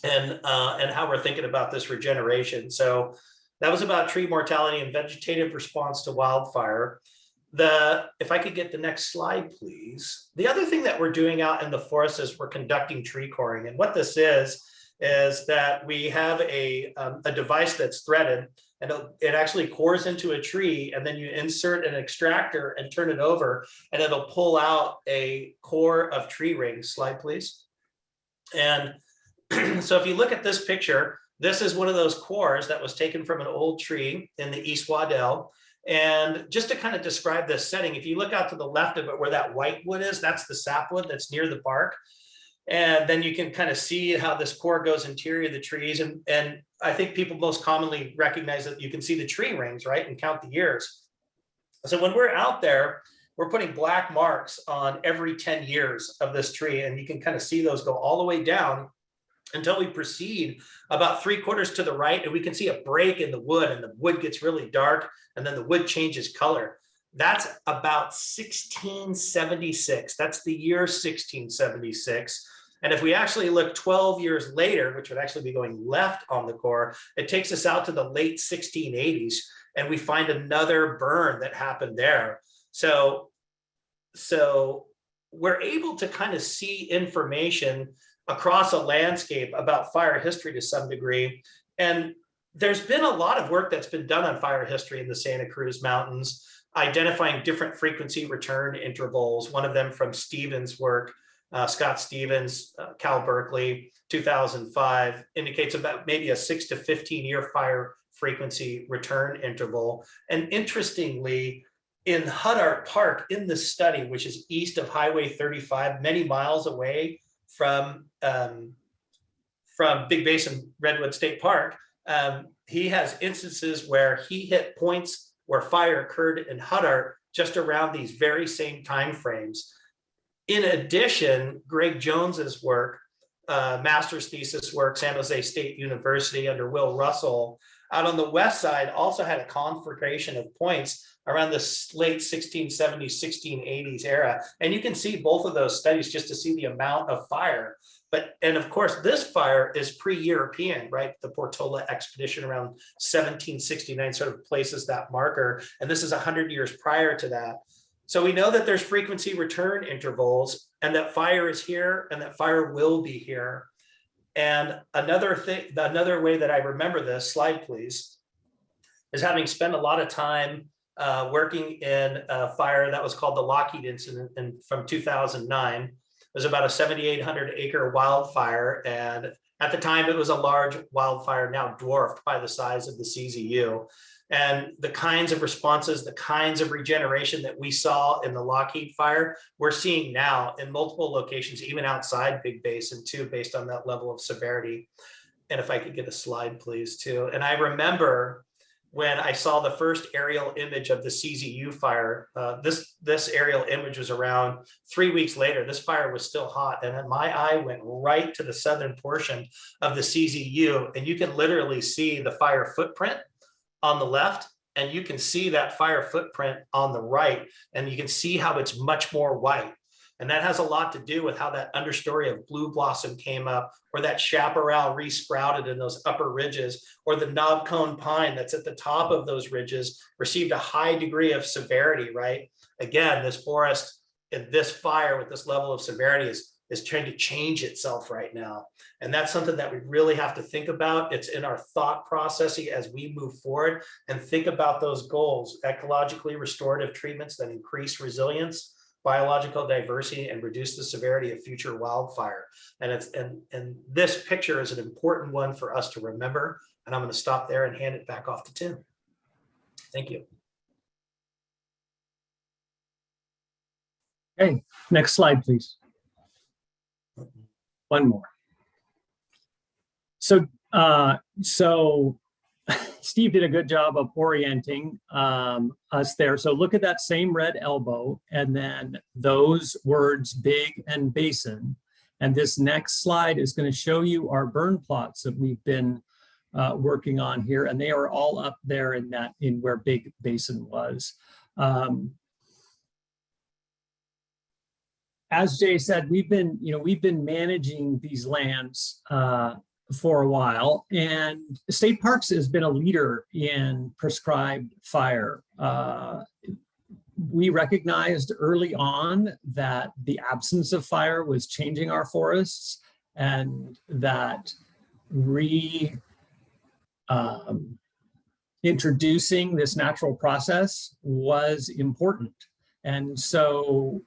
S10: and how we're thinking about this regeneration. So that was about tree mortality and vegetative response to wildfire. If I could get the next slide, please. The other thing that we're doing out in the forest is we're conducting tree coring. And what this is that we have a device that's threaded, and it actually cores into a tree, and then you insert an extractor and turn it over, and it'll pull out a core of tree rings. Slide, please. And so if you look at this picture, this is one of those cores that was taken from an old tree in the East Waddell. And just to kind of describe this setting, if you look out to the left of it where that white wood is, that's the sapwood that's near the bark. And then you can kind of see how this core goes interior of the trees. And I think people most commonly recognize that you can see the tree rings, right? And count the years. So when we're out there we're putting black marks on every 10 years of this tree. And you can kind of see those go all the way down until we proceed about 3/4 to the right, and we can see a break in the wood, and the wood gets really dark, and then the wood changes color. That's about 1676. That's the year 1676. And if we actually look 12 years later, which would actually be going left on the core, it takes us out to the late 1680s, and we find another burn that happened there. So we're able to kind of see information across a landscape about fire history to some degree. And there's been a lot of work that's been done on fire history in the Santa Cruz Mountains, identifying different frequency return intervals. One of them from Stevens' work, Scott Stevens, Cal Berkeley, 2005, indicates about maybe a 6 to 15 year fire frequency return interval. And interestingly, in Huddart Park, in this study, which is east of Highway 35, many miles away from Big Basin Redwood State Park, he has instances where he hit points where fire occurred in Huddart just around these very same timeframes. In addition, Greg Jones's work, master's thesis work, San Jose State University under Will Russell, out on the west side also had a conflagration of points around the late 1670s, 1680s era. And you can see both of those studies just to see the amount of fire. And of course, this fire is pre-European, right? The Portola expedition around 1769 sort of places that marker. And this is 100 years prior to that. So we know that there's frequency return intervals, and that fire is here, and that fire will be here. And another way that I remember this, slide please, is having spent a lot of time working in a fire that was called the Lockheed Incident from 2009. It was about a 7,800 acre wildfire. And at the time, it was a large wildfire, now dwarfed by the size of the CZU. And the kinds of responses, the kinds of regeneration that we saw in the Lockheed fire, we're seeing now in multiple locations, even outside Big Basin too, based on that level of severity. And if I could get a slide, please, too. And I remember when I saw the first aerial image of the CZU fire, this aerial image was around 3 weeks later. This fire was still hot, and then my eye went right to the southern portion of the CZU, and you can literally see the fire footprint on the left, and you can see that fire footprint on the right, and you can see how it's much more white. And that has a lot to do with how that understory of blue blossom came up, or that chaparral resprouted in those upper ridges, or the knobcone pine that's at the top of those ridges received a high degree of severity, right? Again, this forest and this fire with this level of severity is trying to change itself right now. And that's something that we really have to think about. It's in our thought processing as we move forward and think about those goals: ecologically restorative treatments that increase resilience, biological diversity, and reduce the severity of future wildfire. And this picture is an important one for us to remember. And I'm going to stop there and hand it back off to Tim. Thank you.
S9: Okay, next slide, please. One more. So Steve did a good job of orienting us there. So look at that same red elbow, and then those words big and basin. And this next slide is going to show you our burn plots that we've been working on here, and they are all up there in where Big Basin was. As Jay said, we've been managing these lands for a while, and state parks has been a leader in prescribed fire. We recognized early on that the absence of fire was changing our forests, and that introducing this natural process was important. And so,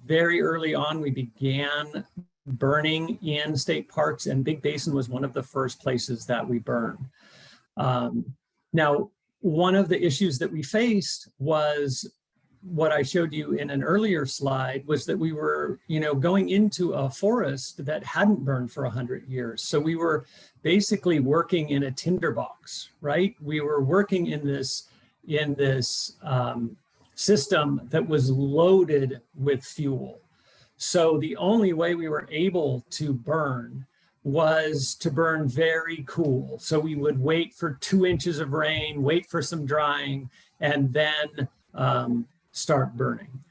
S9: very early on, we began burning in state parks, and Big Basin was one of the first places that we burned. Now, one of the issues that we faced was what I showed you in an earlier slide, was that we were, going into a forest that hadn't burned for 100 years. So we were basically working in a tinderbox, right? We were working in this system that was loaded with fuel. So the only way we were able to burn was to burn very cool. So we would wait for 2 inches of rain, wait for some drying, and then start burning.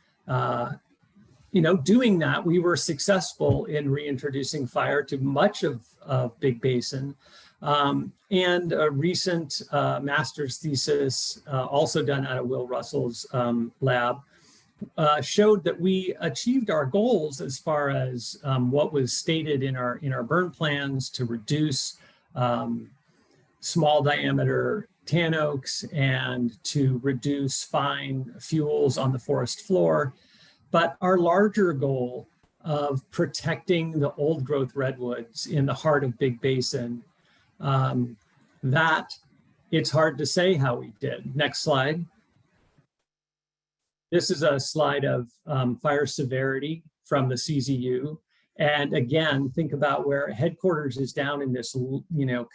S9: Doing that, we were successful in reintroducing fire to much of Big Basin. And a recent master's thesis, also done out of Will Russell's lab, showed that we achieved our goals as far as what was stated in our burn plans to reduce small diameter tan oaks and to reduce fine fuels on the forest floor. But our larger goal of protecting the old growth redwoods in the heart of Big Basin, that it's hard to say how we did. Next slide. This is a slide of fire severity from the CZU. And again, think about where headquarters is down in this,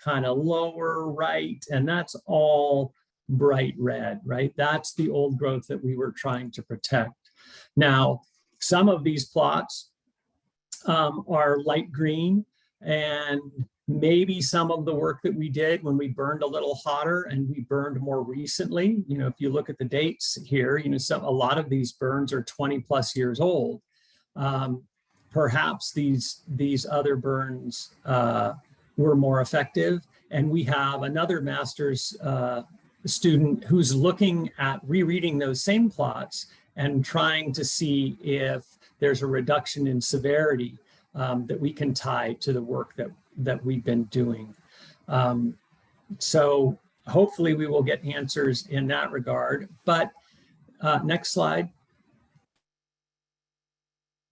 S9: kind of lower right, and that's all bright red, right? That's the old growth that we were trying to protect. Now, some of these plots are light green, and maybe some of the work that we did when we burned a little hotter and we burned more recently, if you look at the dates here, a lot of these burns are 20 plus years old. Perhaps these other burns were more effective. And we have another master's student who's looking at rereading those same plots and trying to see if there's a reduction in severity that we can tie to the work that we've been doing. So hopefully we will get answers in that regard. But next slide.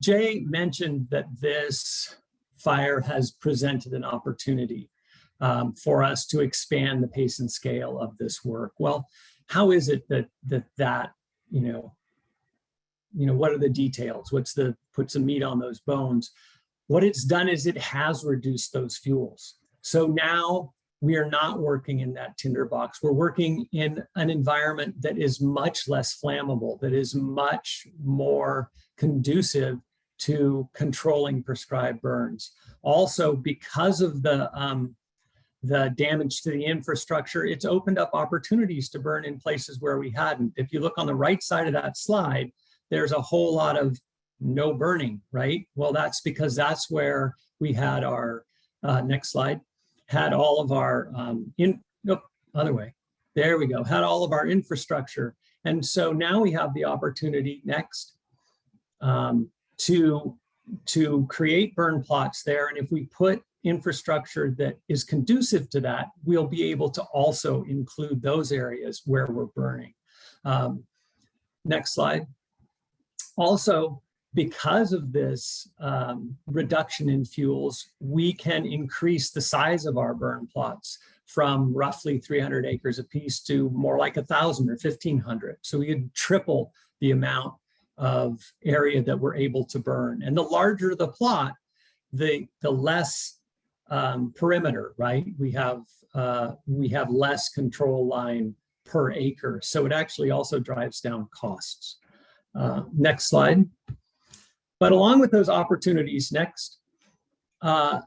S9: Jay mentioned that this fire has presented an opportunity for us to expand the pace and scale of this work. Well, how is it that what are the details? Put some meat on those bones? What it's done is it has reduced those fuels. So now we are not working in that tinderbox. We're working in an environment that is much less flammable, that is much more conducive to controlling prescribed burns. Also, because of the damage to the infrastructure, it's opened up opportunities to burn in places where we hadn't. If you look on the right side of that slide, there's a whole lot of no burning, right? Well, that's because that's where we had our, next slide, had all of our, other way, there we go, had all of our infrastructure. And so now we have the opportunity next to create burn plots there. And if we put infrastructure that is conducive to that, we'll be able to also include those areas where we're burning. Next slide. Also, because of this reduction in fuels, we can increase the size of our burn plots from roughly 300 acres apiece to more like 1,000 or 1,500. So we could triple the amount of area that we're able to burn. And the larger the plot, the less perimeter, right? We have less control line per acre. So it actually also drives down costs. Next slide. But along with those opportunities, next,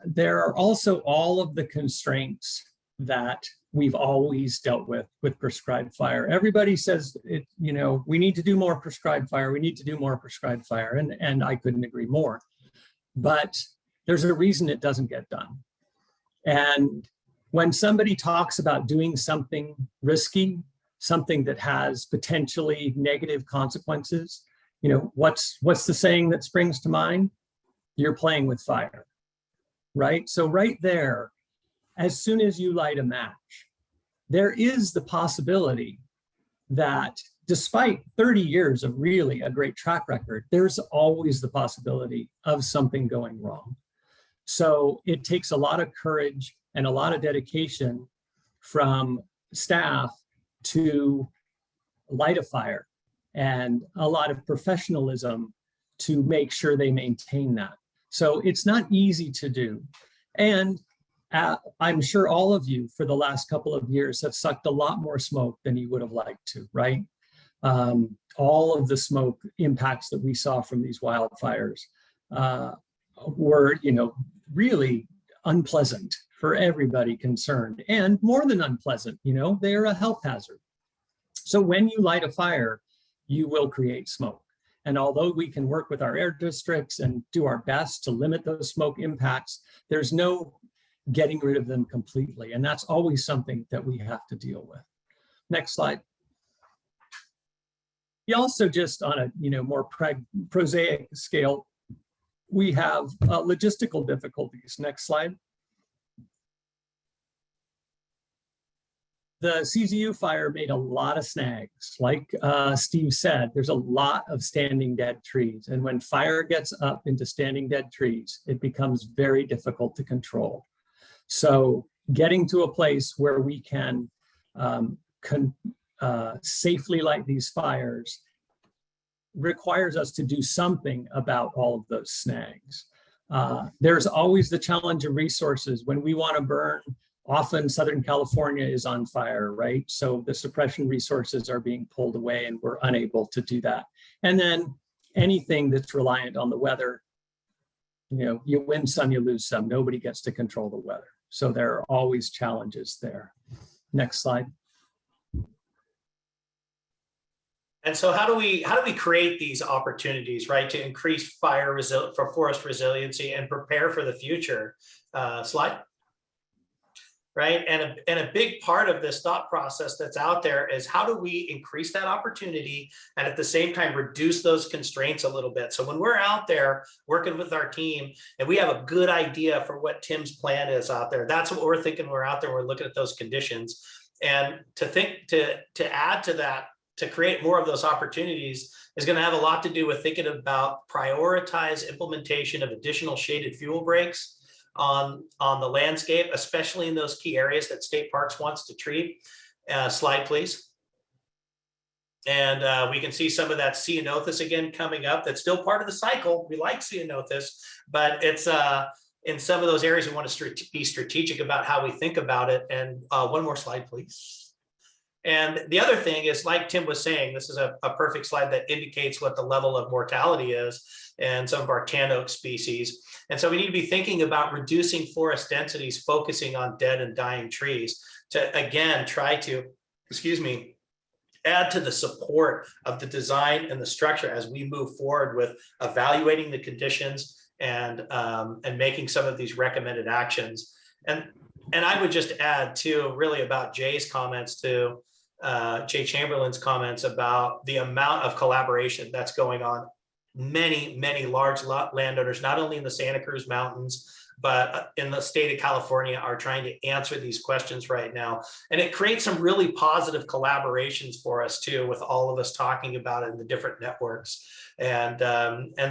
S9: there are also all of the constraints that we've always dealt with prescribed fire. Everybody says, we need to do more prescribed fire. We need to do more prescribed fire. And I couldn't agree more. But there's a reason it doesn't get done. And when somebody talks about doing something risky, something that has potentially negative consequences, what's the saying that springs to mind? You're playing with fire, right? So right there, as soon as you light a match, there is the possibility that despite 30 years of really a great track record, there's always the possibility of something going wrong. So it takes a lot of courage and a lot of dedication from staff to light a fire, and a lot of professionalism to make sure they maintain that. So it's not easy to do. And I'm sure all of you for the last couple of years have sucked a lot more smoke than you would have liked to, right? all of the smoke impacts that we saw from these wildfires were, really unpleasant for everybody concerned, and more than unpleasant, they're a health hazard. So when you light a fire, you will create smoke. And although we can work with our air districts and do our best to limit those smoke impacts, there's no getting rid of them completely. And that's always something that we have to deal with. Next slide. We also, just on a more prosaic scale, we have logistical difficulties. Next slide. The CZU fire made a lot of snags. Like Steve said, there's a lot of standing dead trees. And when fire gets up into standing dead trees, it becomes very difficult to control. So getting to a place where we can safely light these fires requires us to do something about all of those snags. There's always the challenge of resources. When we want to burn, often Southern California is on fire, right? So the suppression resources are being pulled away and we're unable to do that. And then anything that's reliant on the weather, you win some, you lose some. Nobody gets to control the weather. So there are always challenges there. Next slide.
S10: And so how do we create these opportunities, right, to increase for forest resiliency and prepare for the future? Slide. Right, and a big part of this thought process that's out there is how do we increase that opportunity and at the same time reduce those constraints a little bit. So when we're out there working with our team and we have a good idea for what Tim's plan is out there, that's what we're thinking. We're out there, we're looking at those conditions, and to add to that, to create more of those opportunities is going to have a lot to do with thinking about prioritize implementation of additional shaded fuel breaks on the landscape, especially in those key areas that State Parks wants to treat. Slide, please. And we can see some of that ceanothus again coming up. That's still part of the cycle. We like ceanothus, but it's in some of those areas we want to be strategic about how we think about it. And one more slide, please. And the other thing is, like Tim was saying, this is a perfect slide that indicates what the level of mortality is in some of our tan oak species. And so we need to be thinking about reducing forest densities, focusing on dead and dying trees to, again, try to, add to the support of the design and the structure as we move forward with evaluating the conditions and making some of these recommended actions. And I would just add too, really about Jay's comments to Jay Chamberlain's comments about the amount of collaboration that's going on. Many large landowners, not only in the Santa Cruz Mountains, but in the state of California, are trying to answer these questions right now. And it creates some really positive collaborations for us too, with all of us talking about it in the different networks. And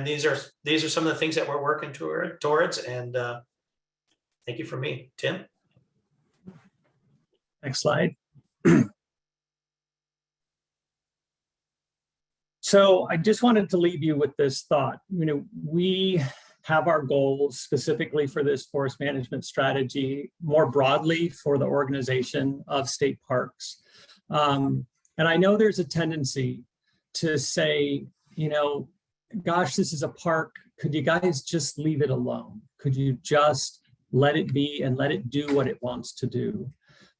S10: these are some of the things that we're working towards. And thank you for me, Tim.
S9: Next slide. So I just wanted to leave you with this thought. We have our goals specifically for this forest management strategy, more broadly for the organization of state parks. And I know there's a tendency to say, gosh, this is a park. Could you guys just leave it alone? Could you just let it be and let it do what it wants to do?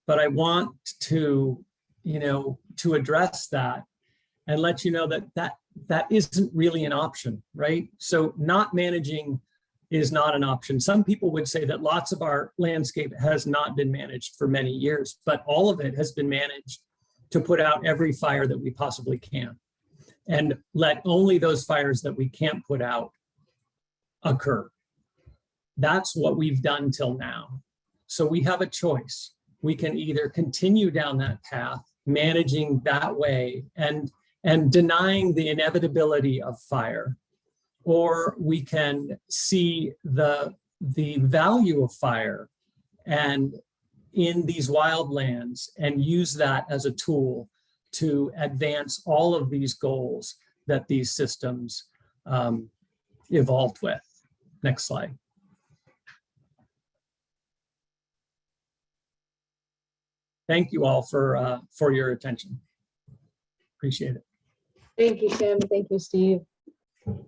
S9: But I want to, to address that and let you know that isn't really an option, right? So not managing is not an option. Some people would say that lots of our landscape has not been managed for many years, but all of it has been managed to put out every fire that we possibly can and let only those fires that we can't put out occur. That's what we've done till now. So we have a choice. We can either continue down that path, managing that way and denying the inevitability of fire, or we can see the value of fire and in these wildlands and use that as a tool to advance all of these goals that these systems evolved with. Next slide. Thank you all for your attention. Appreciate it.
S6: Thank you, Tim. Thank you, Steve.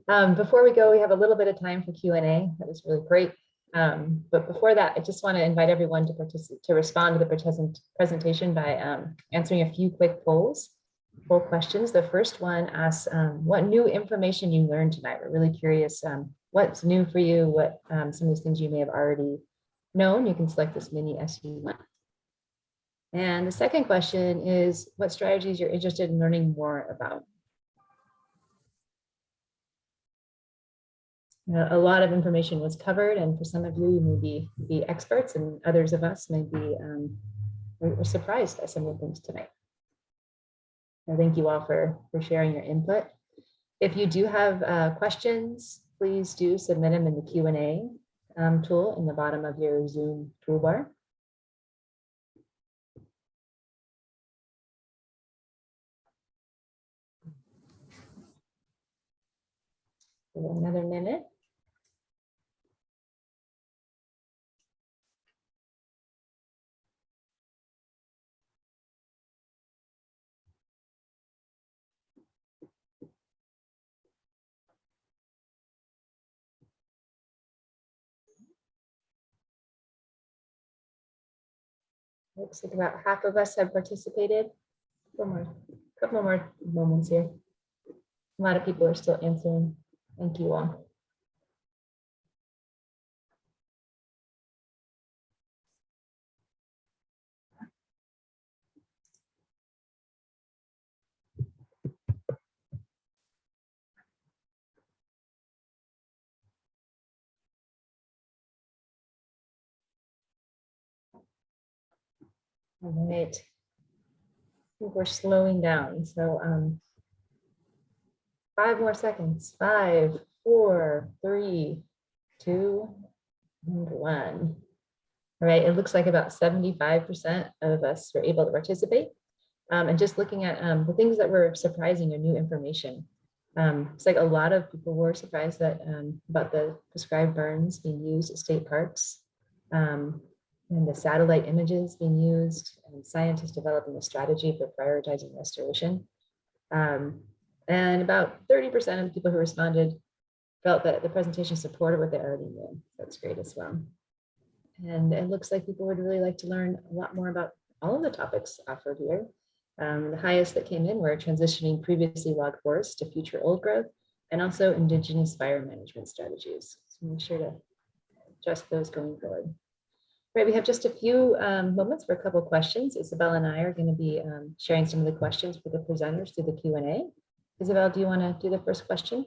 S6: Before we go, we have a little bit of time for Q&A. That was really great. But before that, I just want to invite everyone to respond to the presentation by answering a few quick poll questions. The first one asks, what new information you learned tonight? We're really curious what's new for you, what some of these things you may have already known. You can select this mini as you want. And the second question is what strategies you're interested in learning more about. A lot of information was covered, and for some of you, you may be experts, and others of us may be we're surprised by some of the things tonight. So thank you all for sharing your input. If you do have questions, please do submit them in the Q&A tool in the bottom of your Zoom toolbar. Another minute. Looks like about half of us have participated. Couple more moments here. A lot of people are still answering. Thank you all. All right. I think we're slowing down. So 5 more seconds. 5, 4, 3, 2, and 1. All right, it looks like about 75% of us were able to participate. And just looking at the things that were surprising or new information. It's like a lot of people were surprised that about the prescribed burns being used at state parks. And the satellite images being used, and scientists developing a strategy for prioritizing restoration. And about 30% of people who responded felt that the presentation supported what they already knew. That's great as well. And it looks like people would really like to learn a lot more about all of the topics offered here. The highest that came in were transitioning previously logged forests to future old growth, and also indigenous fire management strategies. So make sure to adjust those going forward. Right, we have just a few moments for a couple of questions. Isabel and I are going to be sharing some of the questions for the presenters through the Q&A. Isabel, do you want to do the first question?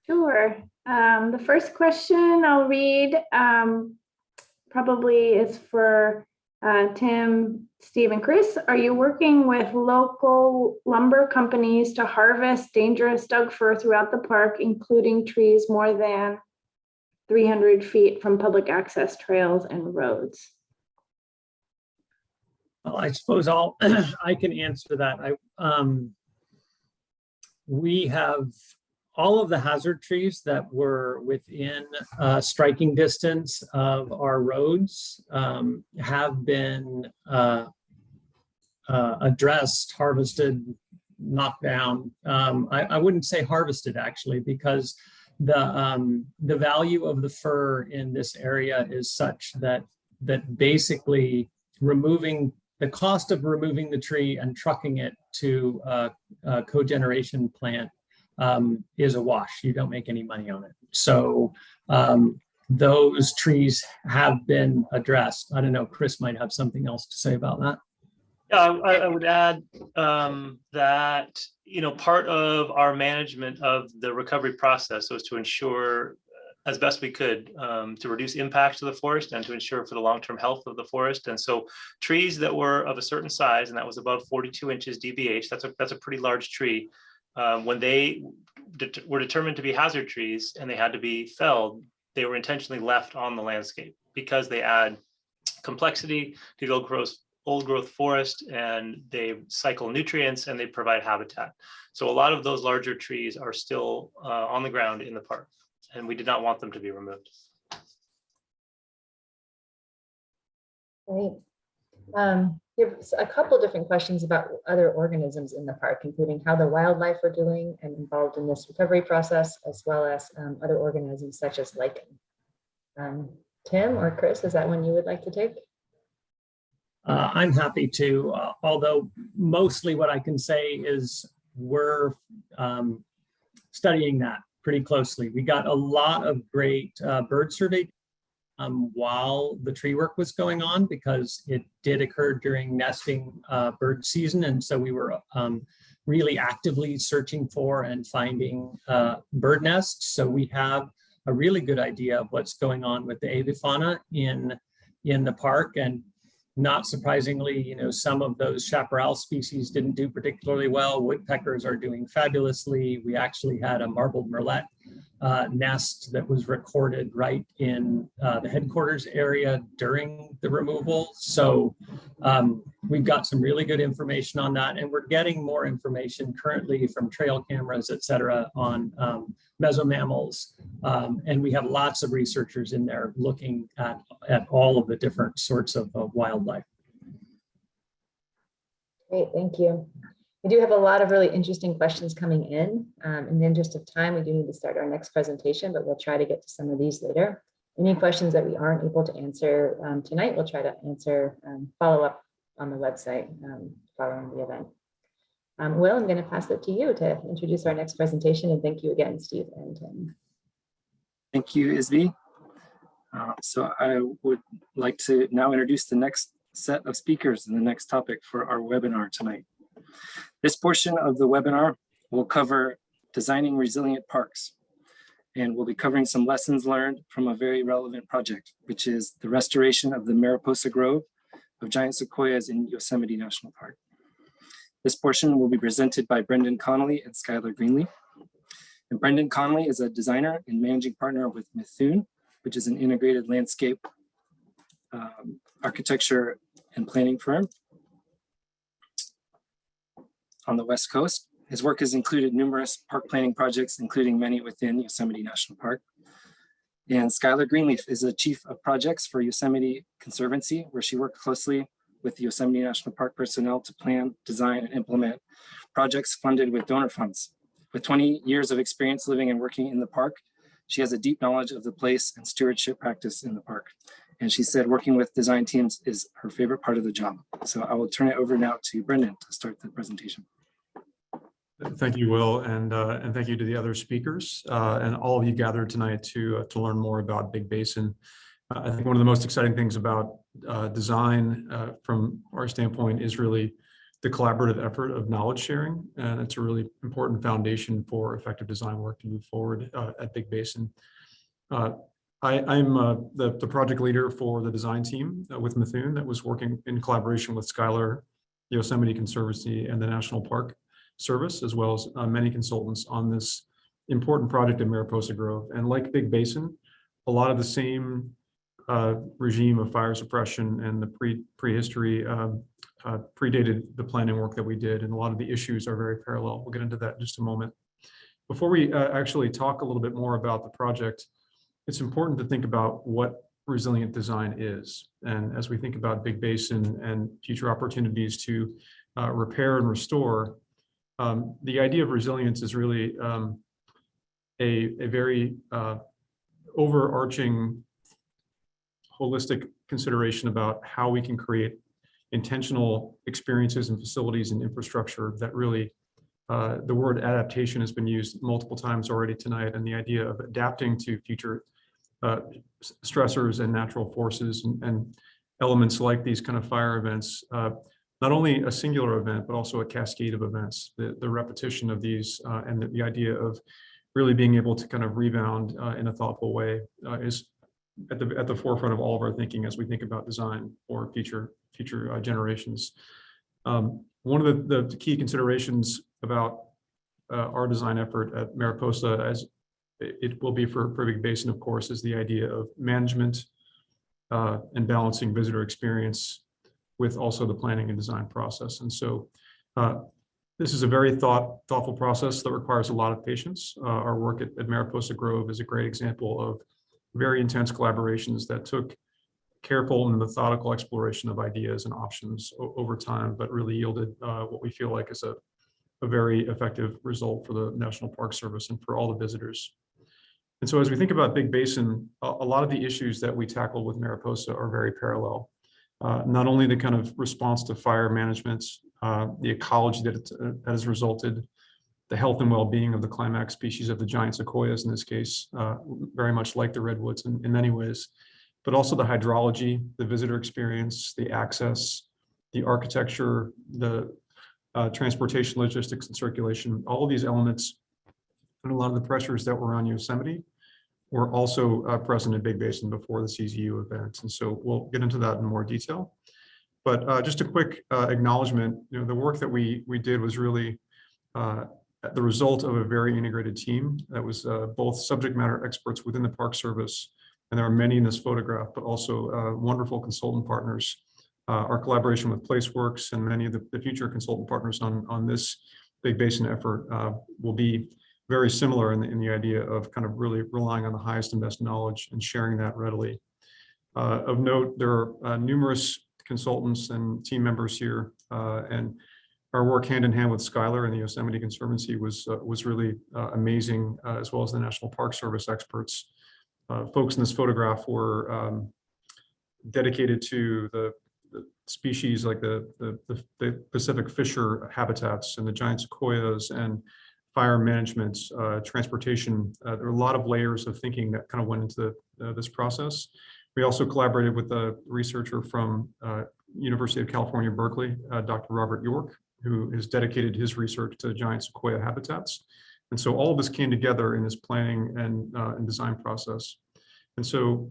S1: Sure. The first question I'll read probably is for Tim, Steve, and Chris. Are you working with local lumber companies to harvest dangerous Doug fir throughout the park, including trees more than 300 feet from public access trails and roads?
S9: Well, I suppose I can answer that. We have all of the hazard trees that were within striking distance of our roads have been addressed, harvested, knocked down. I wouldn't say harvested actually, because the value of the fir in this area is such that basically the cost of removing the tree and trucking it to a cogeneration plant is a wash. You don't make any money on it. So those trees have been addressed. I don't know, Chris might have something else to say about that.
S4: Yeah, I would add that, part of our management of the recovery process was to ensure as best we could to reduce impacts to the forest and to ensure for the long-term health of the forest. And so trees that were of a certain size, and that was above 42 inches DBH, that's a pretty large tree. When they were determined to be hazard trees and they had to be felled, they were intentionally left on the landscape because they add complexity to old growth forest, and they cycle nutrients and they provide habitat. So a lot of those larger trees are still on the ground in the park, and we did not want them to be removed.
S6: Great. There's a couple different questions about other organisms in the park, including how the wildlife are doing and involved in this recovery process, as well as other organisms such as lichen. Tim or Chris, is that one you would like to take?
S9: I'm happy to, although mostly what I can say is we're studying that pretty closely. We got a lot of great bird survey while the tree work was going on, because it did occur during nesting bird season. And so we were really actively searching for and finding bird nests. So we have a really good idea of what's going on with the avifauna in the park. And not surprisingly, you know, some of those chaparral species didn't do particularly well. Woodpeckers are doing fabulously. We actually had a marbled murrelet nest that was recorded right in the headquarters area during the removal. So we've got some really good information on that, and we're getting more information currently from trail cameras, et cetera, on mesomammals. And we have lots of researchers in there looking at all of the different sorts of wildlife.
S6: Great, thank you. We do have a lot of really interesting questions coming in. In the interest of time, we do need to start our next presentation, but we'll try to get to some of these later. Any questions that we aren't able to answer tonight, we'll try to answer, follow up on the website following the event. Will, I'm going to pass it to you to introduce our next presentation, and thank you again, Steve and Tim.
S8: Thank you, Isby. So I would like to now introduce the next set of speakers and the next topic for our webinar tonight. This portion of the webinar will cover designing resilient parks, and we'll be covering some lessons learned from a very relevant project, which is the restoration of the Mariposa Grove of giant sequoias in Yosemite National Park. This portion will be presented by Brendan Connolly and Schuyler Greenleaf. And Brendan Connolly is a designer and managing partner with Mithun, which is an integrated landscape architecture and planning firm on the West Coast. His work has included numerous park planning projects, including many within Yosemite National Park. And Schuyler Greenleaf is a chief of projects for Yosemite Conservancy, where she worked closely with the Yosemite National Park personnel to plan, design, and implement projects funded with donor funds. With 20 years of experience living and working in the park, she has a deep knowledge of the place and stewardship practice in the park. And she said working with design teams is her favorite part of the job. So I will turn it over now to Brendan to start the presentation.
S11: Thank you, Will, and thank you to the other speakers and all of you gathered tonight to learn more about Big Basin. I think one of the most exciting things about design from our standpoint is really the collaborative effort of knowledge sharing, and it's a really important foundation for effective design work to move forward at Big Basin. I'm the project leader for the design team with Mithun that was working in collaboration with Schuyler, Yosemite Conservancy, and the National Park Service, as well as many consultants on this important project in Mariposa Grove. And like Big Basin, a lot of the same regime of fire suppression and the prehistory predated the planning work that we did, and a lot of the issues are very parallel. We'll get into that in just a moment. Before we actually talk a little bit more about the project, it's important to think about what resilient design is. And as we think about Big Basin and future opportunities to repair and restore, the idea of resilience is really a very overarching, holistic consideration about how we can create intentional experiences and facilities and infrastructure that really, the word adaptation has been used multiple times already tonight, and the idea of adapting to future stressors and natural forces and elements like these kind of fire events, not only a singular event, but also a cascade of events. The repetition of these and the idea of really being able to kind of rebound in a thoughtful way is at the forefront of all of our thinking as we think about design for future generations. One of the key considerations about our design effort at Mariposa, as it will be for Big Basin, of course, is the idea of management and balancing visitor experience with also the planning and design process. And so this is a very thoughtful process that requires a lot of patience. Our work at Mariposa Grove is a great example of very intense collaborations that took careful and methodical exploration of ideas and options over time, but really yielded what we feel like is a very effective result for the National Park Service and for all the visitors. And so as we think about Big Basin, a lot of the issues that we tackled with Mariposa are very parallel. Not only the kind of response to fire management, the ecology that has resulted, the health and well-being of the climax species of the giant sequoias in this case, very much like the redwoods in many ways, but also the hydrology, the visitor experience, the access, the architecture, the transportation, logistics, and circulation. All of these elements and a lot of the pressures that were on Yosemite were also present in Big Basin before the CZU event. And so we'll get into that in more detail. But just a quick acknowledgement, the work that we did was really the result of a very integrated team that was both subject matter experts within the Park Service, and there are many in this photograph, but also wonderful consultant partners. Our collaboration with PlaceWorks and many of the future consultant partners on this Big Basin effort will be very similar in the idea of kind of really relying on the highest and best knowledge and sharing that readily. Of note, there are numerous consultants and team members here, and our work hand in hand with Schuyler and the Yosemite Conservancy was really amazing, as well as the National Park Service experts. Folks in this photograph were dedicated to the species like the Pacific fisher habitats and the giant sequoias and fire management, transportation. There were a lot of layers of thinking that kind of went into this process. We also collaborated with a researcher from University of California, Berkeley, Dr. Robert York, who has dedicated his research to giant sequoia habitats. And so all of this came together in this planning and design process. And so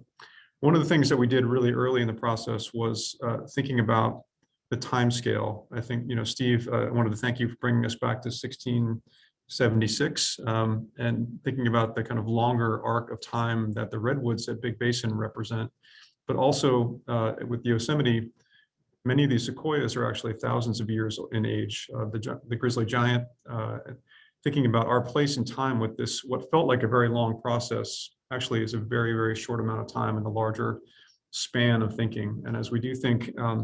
S11: one of the things that we did really early in the process was thinking about the time scale. I think, Steve, I wanted to thank you for bringing us back to 1676 and thinking about the kind of longer arc of time that the redwoods at Big Basin represent, but also with Yosemite, many of these sequoias are actually thousands of years in age. The grizzly giant, thinking about our place in time with this, what felt like a very long process, actually is a very, very short amount of time in the larger span of thinking. And as we do think, I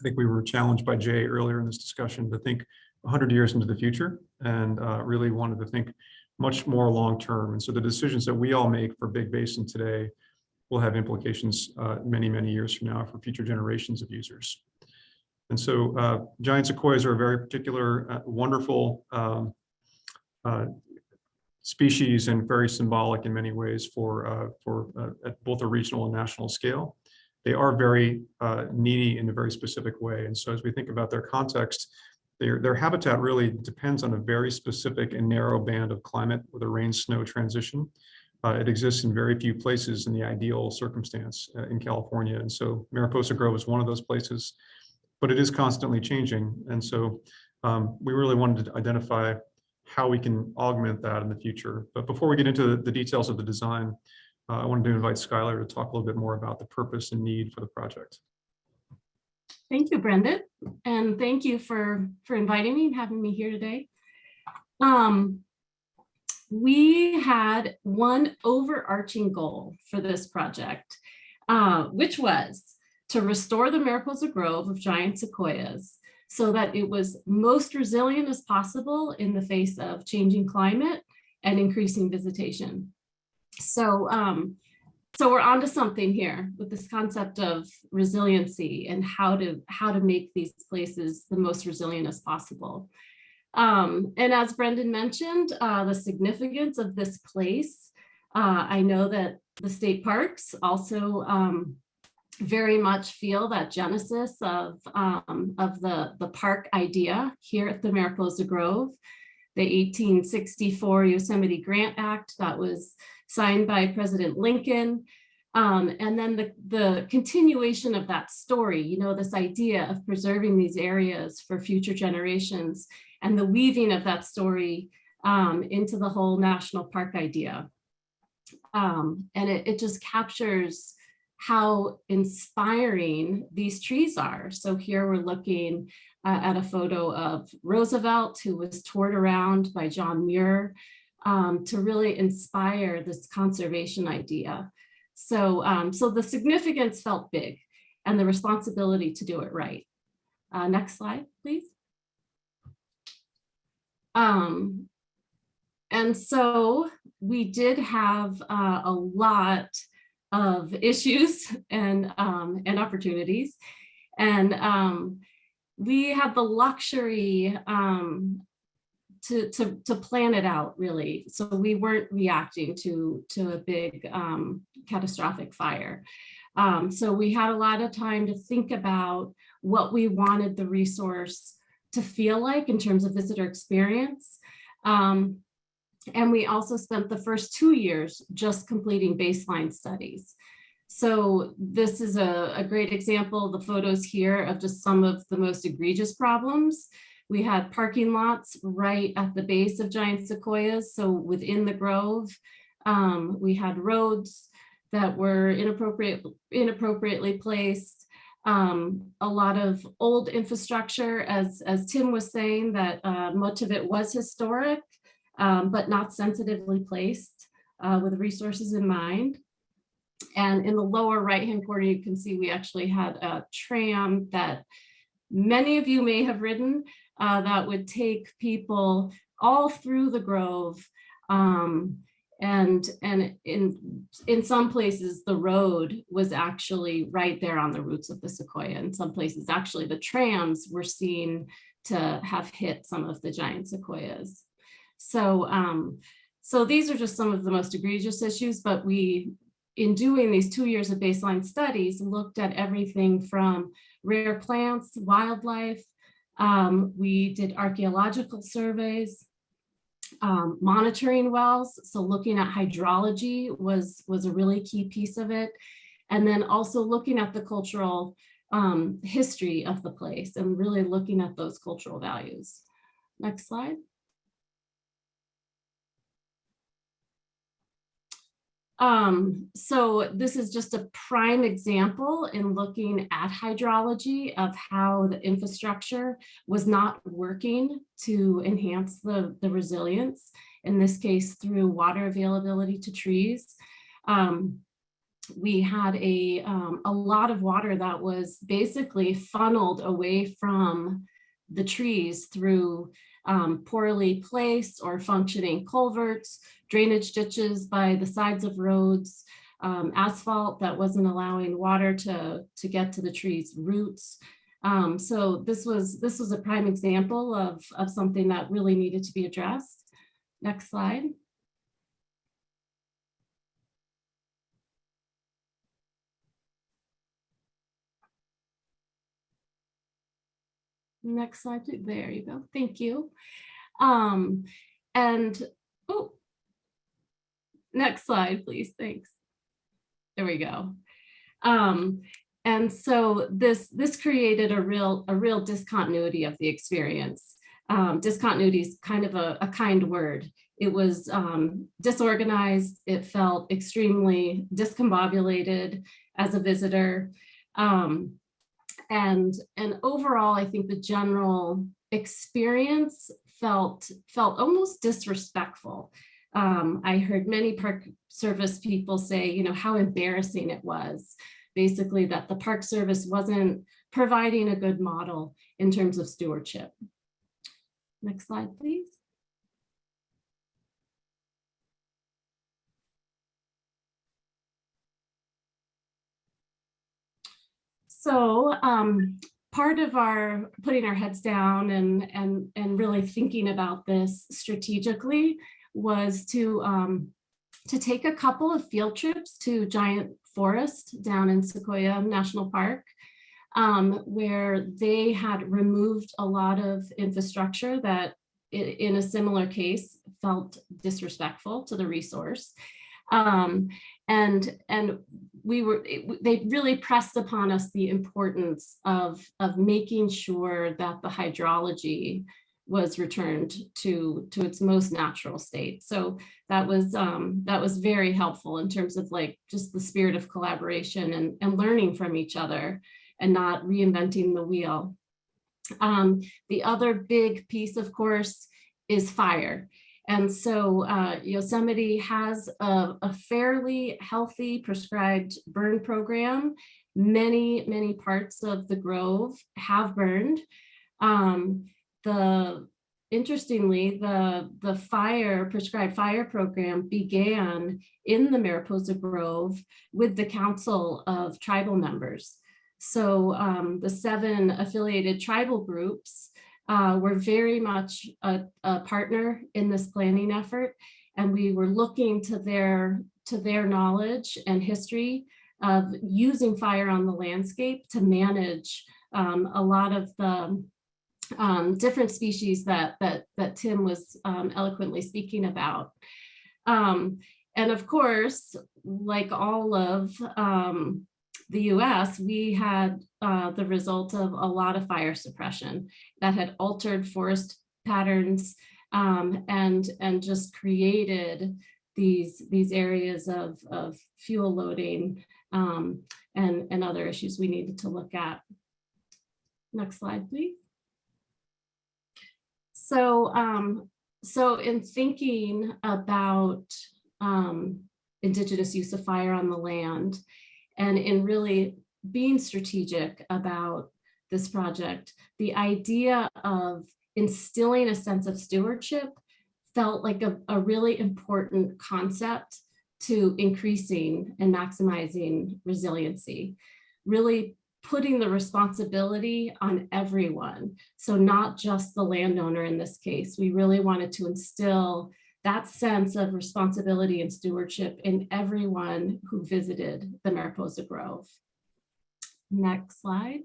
S11: think we were challenged by Jay earlier in this discussion to think 100 years into the future and really wanted to think much more long-term. And so the decisions that we all make for Big Basin today will have implications many, many years from now for future generations of users. And so giant sequoias are a very particular, wonderful species and very symbolic in many ways for at both a regional and national scale. They are very needy in a very specific way. And so as we think about their context, their habitat really depends on a very specific and narrow band of climate with a rain-snow transition. It exists in very few places in the ideal circumstance in California. And so Mariposa Grove is one of those places, but it is constantly changing. And so we really wanted to identify how we can augment that in the future. But before we get into the details of the design, I wanted to invite Schuyler to talk a little bit more about the purpose and need for the project.
S12: Thank you, Brendan. And thank you for inviting me and having me here today. We had one overarching goal for this project, which was to restore the Mariposa Grove of giant sequoias so that it was most resilient as possible in the face of changing climate and increasing visitation. So, so we're onto something here with this concept of resiliency and how to make these places the most resilient as possible. And as Brendan mentioned, the significance of this place, I know that the state parks also very much feel that genesis of the park idea here at the Mariposa Grove, the 1864 Yosemite Grant Act that was signed by President Lincoln. And then the continuation of that story, this idea of preserving these areas for future generations and the weaving of that story into the whole national park idea. And it just captures how inspiring these trees are. So here we're looking at a photo of Roosevelt, who was toured around by John Muir to really inspire this conservation idea. So, so the significance felt big and the responsibility to do it right. Next slide, please. And so we did have a lot of issues and opportunities. And we had the luxury to plan it out, really. So we weren't reacting to a big catastrophic fire. So we had a lot of time to think about what we wanted the resource to feel like in terms of visitor experience. And we also spent the first 2 years just completing baseline studies. So this is a great example, the photos here of just some of the most egregious problems. We had parking lots right at the base of giant sequoias. So within the grove, we had roads that were inappropriately placed. A lot of old infrastructure, as Tim was saying, that much of it was historic, but not sensitively placed with resources in mind. And in the lower right-hand corner, you can see we actually had a tram that many of you may have ridden that would take people all through the grove. And in some places, the road was actually right there on the roots of the sequoia. In some places, actually, the trams were seen to have hit some of the giant sequoias. So, so these are just some of the most egregious issues, but we, in doing these 2 years of baseline studies, looked at everything from rare plants, wildlife. We did archaeological surveys, monitoring wells. So looking at hydrology was a really key piece of it. And then also looking at the cultural history of the place and really looking at those cultural values. Next slide. So this is just a prime example in looking at hydrology of how the infrastructure was not working to enhance the resilience, in this case through water availability to trees. We had a lot of water that was basically funneled away from the trees through poorly placed or functioning culverts, drainage ditches by the sides of roads, asphalt that wasn't allowing water to get to the trees' roots. So this was a prime example of something that really needed to be addressed. Next slide. Next slide, please. There you go. Thank you. And oh, next slide, please. Thanks. There we go. And so this created a real discontinuity of the experience. Discontinuity is kind of a kind word. It was disorganized. It felt extremely discombobulated as a visitor. And overall, I think the general experience felt almost disrespectful. I heard many Park Service people say, you know, how embarrassing it was, basically that the Park Service wasn't providing a good model in terms of stewardship. Next slide, please. So part of our putting our heads down and really thinking about this strategically was to take a couple of field trips to Giant Forest down in Sequoia National Park, where they had removed a lot of infrastructure that in a similar case felt disrespectful to the resource. And they really pressed upon us the importance of making sure that the hydrology was returned to its most natural state. So that was very helpful in terms of like just the spirit of collaboration and learning from each other and not reinventing the wheel. The other big piece, of course, is fire. And so Yosemite has a fairly healthy prescribed burn program. Many parts of the grove have burned. Interestingly, the prescribed fire program began in the Mariposa Grove with the Council of Tribal Members. So the 7 affiliated tribal groups were very much a partner in this planning effort, and we were looking to their knowledge and history of using fire on the landscape to manage a lot of the different species that Tim was eloquently speaking about. And of course, like all of the US, we had the result of a lot of fire suppression that had altered forest patterns and just created these areas of fuel loading and other issues we needed to look at. Next slide, please. So in thinking about Indigenous use of fire on the land, and in really being strategic about this project, the idea of instilling a sense of stewardship felt like a really important concept to increasing and maximizing resiliency, really putting the responsibility on everyone. So not just the landowner in this case. We really wanted to instill that sense of responsibility and stewardship in everyone who visited the Mariposa Grove. Next slide.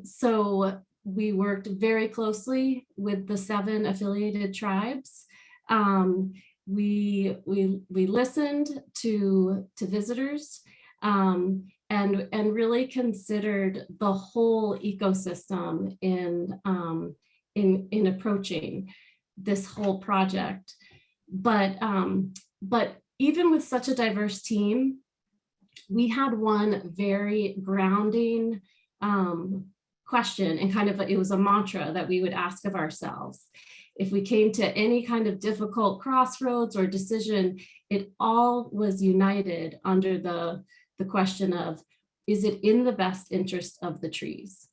S12: So we worked very closely with the 7 affiliated tribes. We listened to visitors and really considered the whole ecosystem in approaching this whole project. But even with such a diverse team, we had one very grounding question, and kind of it was a mantra that we would ask of ourselves. If we came to any kind of difficult crossroads or decision, it all was united under the question of, is it in the best interest of the trees?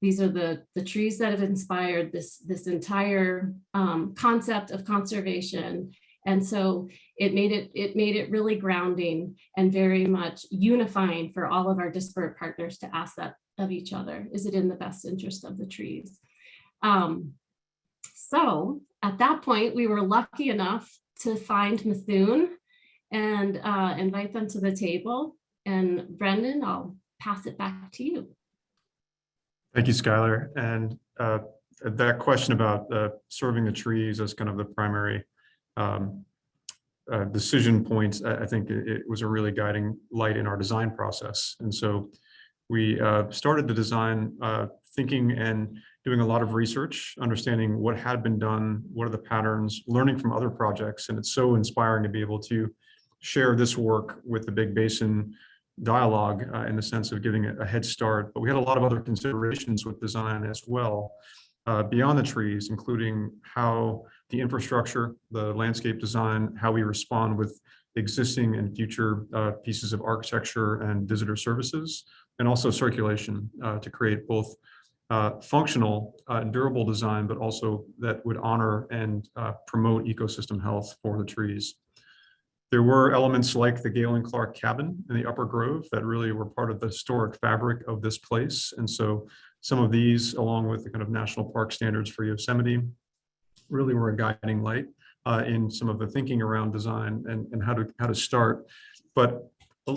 S12: These are the trees that have inspired this entire concept of conservation. And so it made it really grounding and very much unifying for all of our disparate partners to ask that of each other. Is it in the best interest of the trees? So at that point, we were lucky enough to find Mithun and invite them to the table. And Brendan, I'll pass it back to you.
S11: Thank you, Schuyler. And that question about serving the trees as kind of the primary decision points, I think it was a really guiding light in our design process. And so we started the design thinking and doing a lot of research, understanding what had been done, what are the patterns, learning from other projects. And it's so inspiring to be able to share this work with the Big Basin dialogue in the sense of giving it a head start. But we had a lot of other considerations with design as well, beyond the trees, including how the infrastructure, the landscape design, how we respond with existing and future pieces of architecture and visitor services, and also circulation to create both functional and durable design, but also that would honor and promote ecosystem health for the trees. There were elements like the Galen Clark cabin in the Upper Grove that really were part of the historic fabric of this place. And so some of these, along with the kind of national park standards for Yosemite, really were a guiding light in some of the thinking around design and how to start. But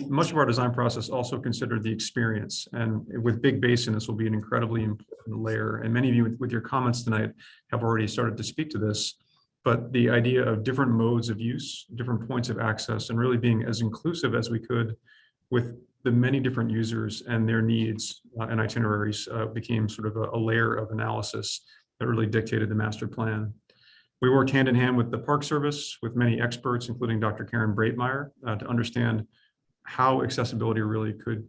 S11: much of our design process also considered the experience. And with Big Basin, this will be an incredibly important layer. And many of you with your comments tonight have already started to speak to this. But the idea of different modes of use, different points of access, and really being as inclusive as we could with the many different users and their needs and itineraries became sort of a layer of analysis that really dictated the master plan. We worked hand in hand with the Park Service, with many experts, including Dr. Karen Breitmeyer, to understand how accessibility really could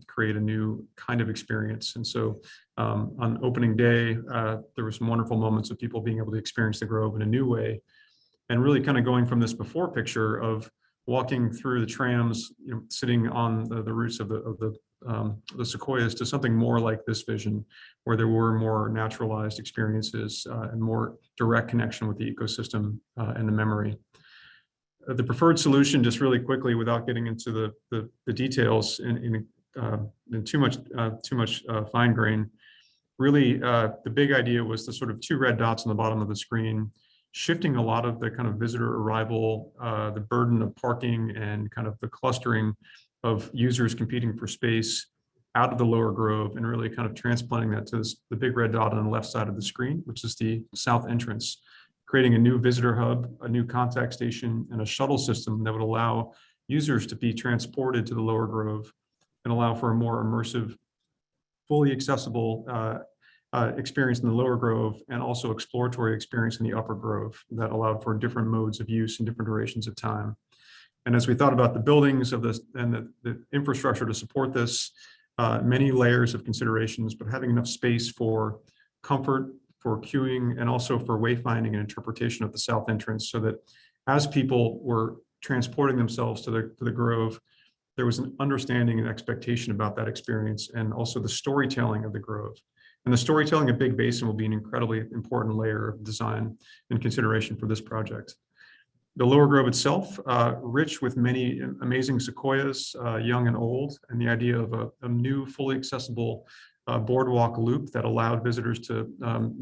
S11: create a new kind of experience. And so on opening day, there were some wonderful moments of people being able to experience the Grove in a new way, and really kind of going from this before picture of walking through the trams, sitting on the roots of the Sequoias, to something more like this vision, where there were more naturalized experiences and more direct connection with the ecosystem and the memory. The preferred solution, just really quickly, without getting into the details in too much fine grain, really the big idea was the sort of 2 red dots on the bottom of the screen, shifting a lot of the kind of visitor arrival, the burden of parking and kind of the clustering of users competing for space out of the lower Grove, and really kind of transplanting that to the big red dot on the left side of the screen, which is the south entrance, creating a new visitor hub, a new contact station, and a shuttle system that would allow users to be transported to the lower Grove and allow for a more immersive, fully accessible experience in the lower Grove, and also exploratory experience in the upper Grove that allowed for different modes of use and different durations of time. And as we thought about the buildings of this and the infrastructure to support this, many layers of considerations, but having enough space for comfort, for queuing, and also for wayfinding and interpretation of the south entrance, so that as people were transporting themselves to the Grove, there was an understanding and expectation about that experience, and also the storytelling of the Grove. And the storytelling of Big Basin will be an incredibly important layer of design and consideration for this project. The lower Grove itself, rich with many amazing sequoias, young and old, and the idea of a new fully accessible boardwalk loop that allowed visitors to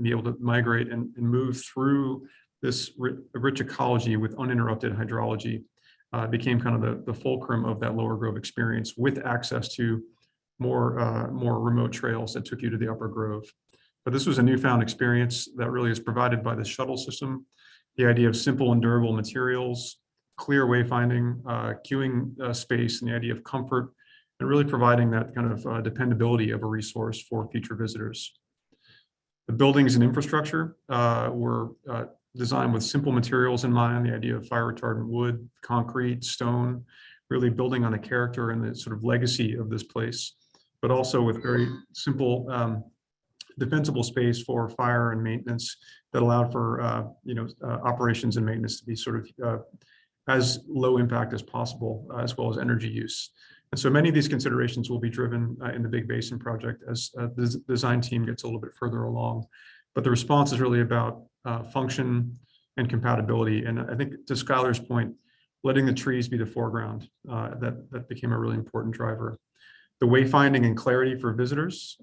S11: be able to migrate and move through this rich ecology with uninterrupted hydrology became kind of the fulcrum of that lower Grove experience, with access to more remote trails that took you to the upper Grove. But this was a newfound experience that really is provided by the shuttle system. The idea of simple and durable materials, clear wayfinding, queuing space, and the idea of comfort, and really providing that kind of dependability of a resource for future visitors. The buildings and infrastructure were designed with simple materials in mind, the idea of fire retardant wood, concrete, stone, really building on the character and the sort of legacy of this place, but also with very simple defensible space for fire and maintenance that allowed for operations and maintenance to be sort of as low impact as possible, as well as energy use. And so many of these considerations will be driven in the Big Basin project as the design team gets a little bit further along. But the response is really about function and compatibility. And I think, to Skylar's point, letting the trees be the foreground, that became a really important driver. The wayfinding and clarity for visitors,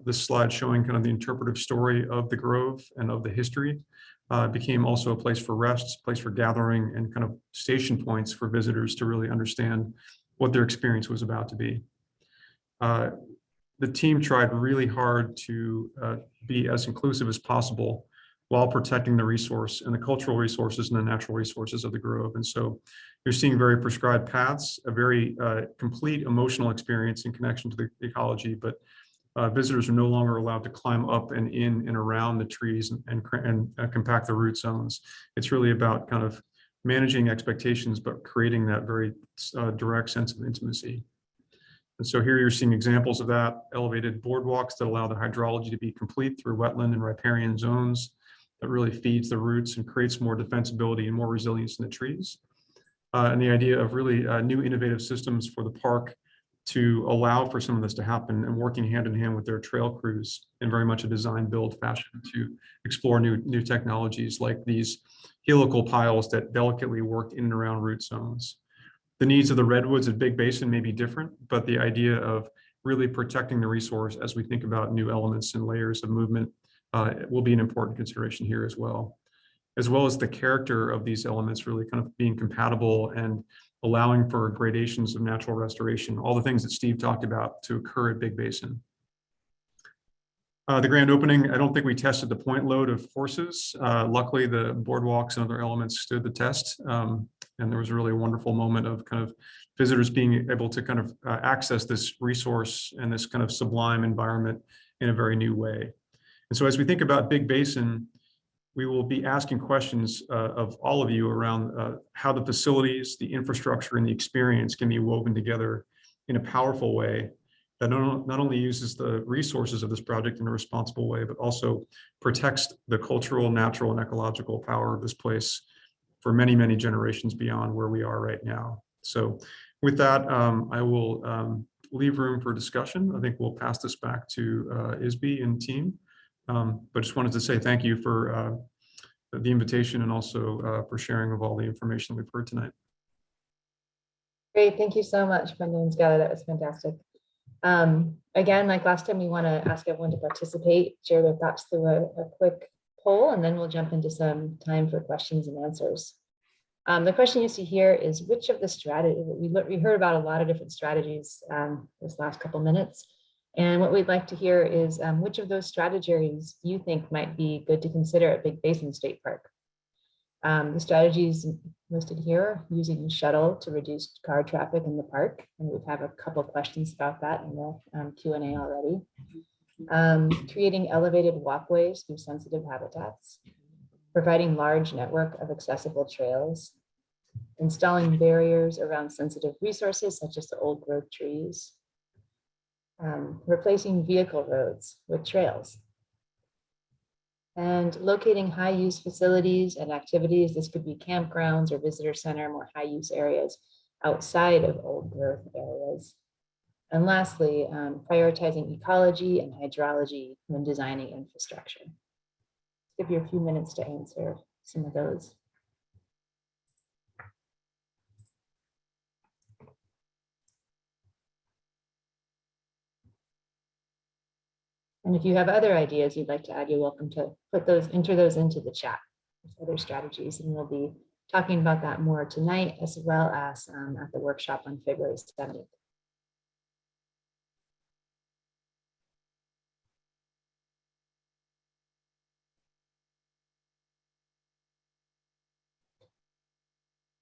S11: this slide showing kind of the interpretive story of the Grove and of the history, became also a place for rest, place for gathering, and kind of station points for visitors to really understand what their experience was about to be. The team tried really hard to be as inclusive as possible while protecting the resource and the cultural resources and the natural resources of the Grove. And so you're seeing very prescribed paths, a very complete emotional experience in connection to the ecology, but visitors are no longer allowed to climb up and in and around the trees and compact the root zones. It's really about kind of managing expectations, but creating that very direct sense of intimacy. And so here you're seeing examples of that: elevated boardwalks that allow the hydrology to be complete through wetland and riparian zones, that really feeds the roots and creates more defensibility and more resilience in the trees. And the idea of really new innovative systems for the park to allow for some of this to happen, and working hand in hand with their trail crews in very much a design build fashion to explore new technologies like these helical piles that delicately work in and around root zones. The needs of the redwoods at Big Basin may be different, but the idea of really protecting the resource as we think about new elements and layers of movement will be an important consideration here as well as the character of these elements really kind of being compatible and allowing for gradations of natural restoration, all the things that Steve talked about to occur at Big Basin. The grand opening, I don't think we tested the point load of forces. Luckily, the boardwalks and other elements stood the test. And there was a really wonderful moment of kind of visitors being able to kind of access this resource and this kind of sublime environment in a very new way. And so as we think about Big Basin, we will be asking questions of all of you around how the facilities, the infrastructure, and the experience can be woven together in a powerful way that not only uses the resources of this project in a responsible way, but also protects the cultural, natural, and ecological power of this place for many, many generations beyond where we are right now. So with that, I will leave room for discussion. I think we'll pass this back to Isby and team. But just wanted to say thank you for the invitation and also for sharing of all the information we've heard tonight.
S6: Great, thank you so much, Brendan and Skylar. That was fantastic. Again, like last time, we want to ask everyone to participate, share their thoughts through a quick poll, and then we'll jump into some time for questions and answers. The question you see here is which of the strategies, we heard about a lot of different strategies this last couple minutes. And what we'd like to hear is which of those strategies you think might be good to consider at Big Basin State Park. The strategies listed here, using a shuttle to reduce car traffic in the park. And we have a couple questions about that in the Q&A already. Creating elevated walkways through sensitive habitats. Providing large network of accessible trails. Installing barriers around sensitive resources such as the old growth trees. Replacing vehicle roads with trails. And locating high use facilities and activities. This could be campgrounds or visitor center, more high use areas outside of old growth areas. And lastly, prioritizing ecology and hydrology when designing infrastructure. Give you a few minutes to answer some of those. And if you have other ideas you'd like to add, you're welcome to enter those into the chat with other strategies. And we'll be talking about that more tonight, as well as at the workshop on February 7th.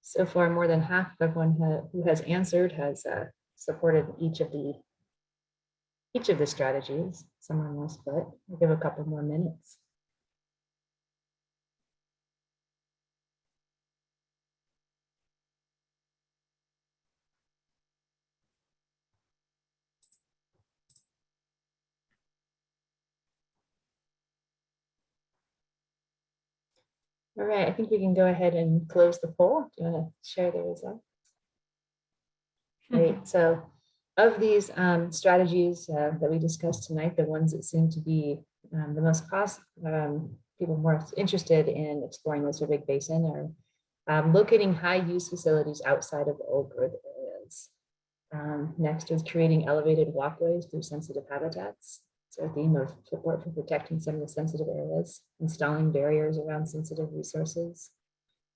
S6: So far, more than half of everyone who has answered has supported each of the strategies. Some are more split. We'll give a couple more minutes. All right, I think we can go ahead and close the poll. Do you want to share the results? Great. So of these strategies that we discussed tonight, the ones that seem to be the most people more interested in exploring this or Big Basin are locating high use facilities outside of old growth areas. Next is creating elevated walkways through sensitive habitats. So a theme of support for protecting some of the sensitive areas, installing barriers around sensitive resources.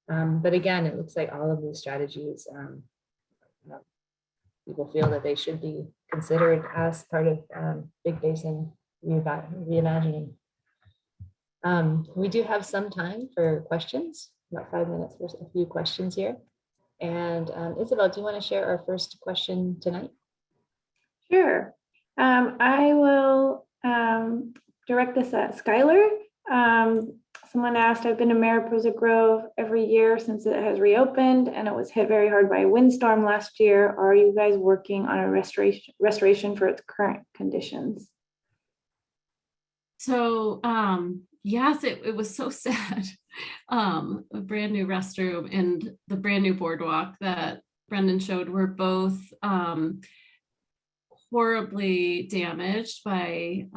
S6: But again, it looks like all of these strategies, people feel that they should be considered as part of Big Basin reimagining. We do have some time for questions, about 5 minutes for a few questions here. And Isabel, do you want to share our first question tonight?
S1: Sure. I will direct this at Skylar. Someone asked, I've been to Mariposa Grove every year since it has reopened and it was hit very hard by a windstorm last year. Are you guys working on a restoration for its current conditions?
S12: So yes, it was so sad. A brand new restroom and the brand new boardwalk that Brendan showed were both horribly damaged by